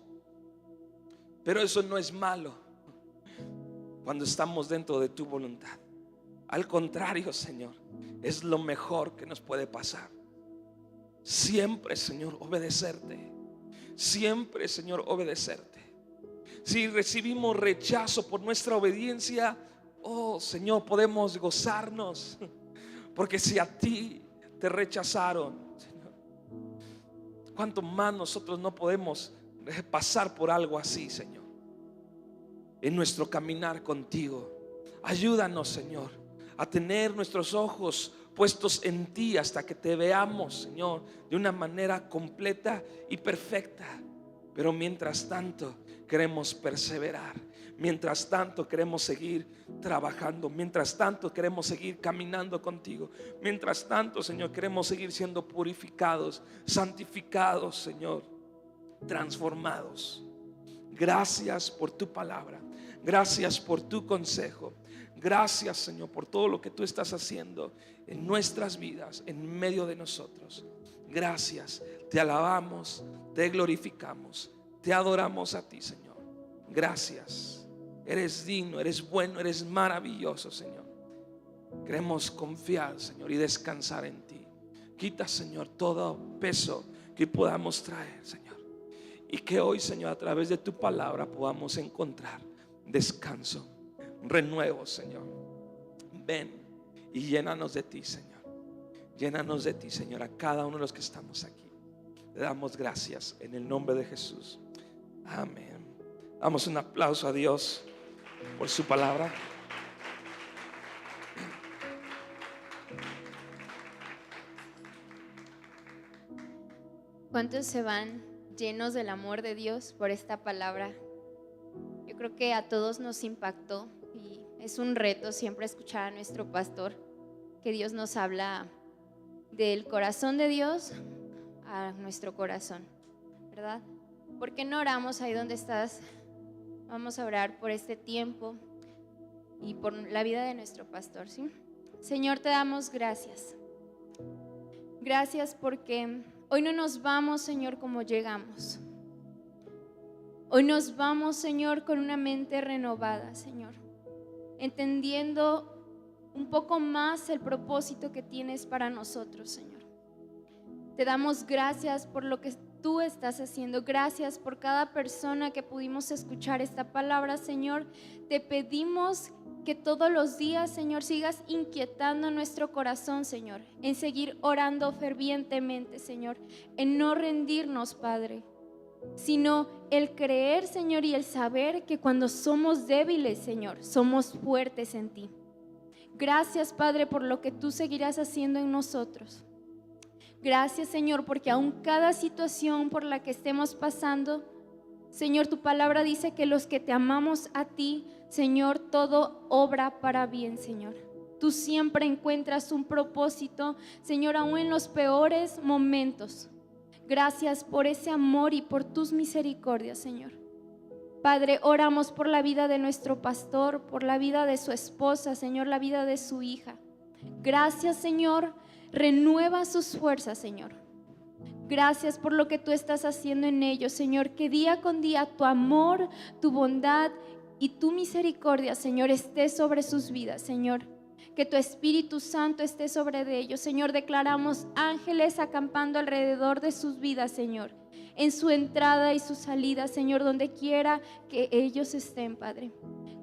pero eso no es malo cuando estamos dentro de tu voluntad. Al contrario, Señor, es lo mejor que nos puede pasar. Siempre, Señor, obedecerte. Siempre, Señor, obedecerte. Si recibimos rechazo por nuestra obediencia, oh Señor, podemos gozarnos, porque si a ti te rechazaron, Señor, ¿cuánto más nosotros no podemos pasar por algo así, Señor? En nuestro caminar contigo, ayúdanos, Señor, a tener nuestros ojos puestos en ti hasta que te veamos, Señor, de una manera completa y perfecta. Pero mientras tanto queremos perseverar, mientras tanto queremos seguir trabajando, mientras tanto queremos seguir caminando contigo, mientras tanto, Señor, queremos seguir siendo purificados, santificados, Señor, transformados. Gracias por tu palabra, gracias por tu consejo, gracias, Señor, por todo lo que tú estás haciendo en nuestras vidas, en medio de nosotros. Gracias, te alabamos, te glorificamos, te adoramos a ti, Señor. Gracias, eres digno, eres bueno, eres maravilloso, Señor. Queremos confiar, Señor, y descansar en ti. Quita, Señor, todo peso que podamos traer, Señor, y que hoy, Señor, a través de tu palabra podamos encontrar descanso, renuevo, Señor. Ven y llénanos de ti, Señor. Llénanos de ti, Señor, a cada uno de los que estamos aquí. Le damos gracias en el nombre de Jesús. Amén. Damos un aplauso a Dios por su palabra. ¿Cuántos se van llenos del amor de Dios por esta palabra? Yo creo que a todos nos impactó y es un reto siempre escuchar a nuestro pastor, que Dios nos habla del corazón de Dios a nuestro corazón, ¿verdad? ¿Por qué no oramos ahí donde estás? Vamos a orar por este tiempo y por la vida de nuestro pastor, ¿sí? Señor, te damos gracias. Gracias porque hoy no nos vamos, Señor, como llegamos. Hoy nos vamos, Señor, con una mente renovada, Señor, entendiendo un poco más el propósito que tienes para nosotros, Señor. Te damos gracias por lo que tú estás haciendo. Gracias por cada persona que pudimos escuchar esta palabra, Señor. Te pedimos que todos los días, Señor, sigas inquietando nuestro corazón, Señor, en seguir orando fervientemente, Señor, en no rendirnos, Padre, sino el creer, Señor, y el saber que cuando somos débiles, Señor, somos fuertes en ti. Gracias, Padre, por lo que tú seguirás haciendo en nosotros. Gracias, Señor, porque aún cada situación por la que estemos pasando, Señor, tu palabra dice que los que te amamos a ti, Señor, todo obra para bien, Señor. Tú siempre encuentras un propósito, Señor, aún en los peores momentos. Gracias por ese amor y por tus misericordias, Señor. Padre, oramos por la vida de nuestro pastor, por la vida de su esposa, Señor, la vida de su hija. Gracias, Señor, renueva sus fuerzas, Señor. Gracias por lo que tú estás haciendo en ellos, Señor, que día con día tu amor, tu bondad y tu misericordia, Señor, esté sobre sus vidas, Señor. Que tu Espíritu Santo esté sobre de ellos, Señor. Declaramos ángeles acampando alrededor de sus vidas, Señor, en su entrada y su salida, Señor, donde quiera que ellos estén, Padre.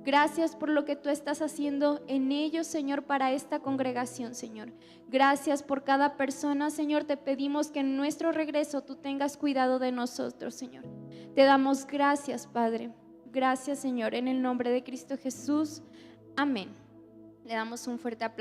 Gracias por lo que tú estás haciendo en ellos, Señor, para esta congregación, Señor. Gracias por cada persona, Señor. Te pedimos que en nuestro regreso tú tengas cuidado de nosotros, Señor. Te damos gracias, Padre. Gracias, Señor, en el nombre de Cristo Jesús. Amén. Le damos un fuerte aplauso.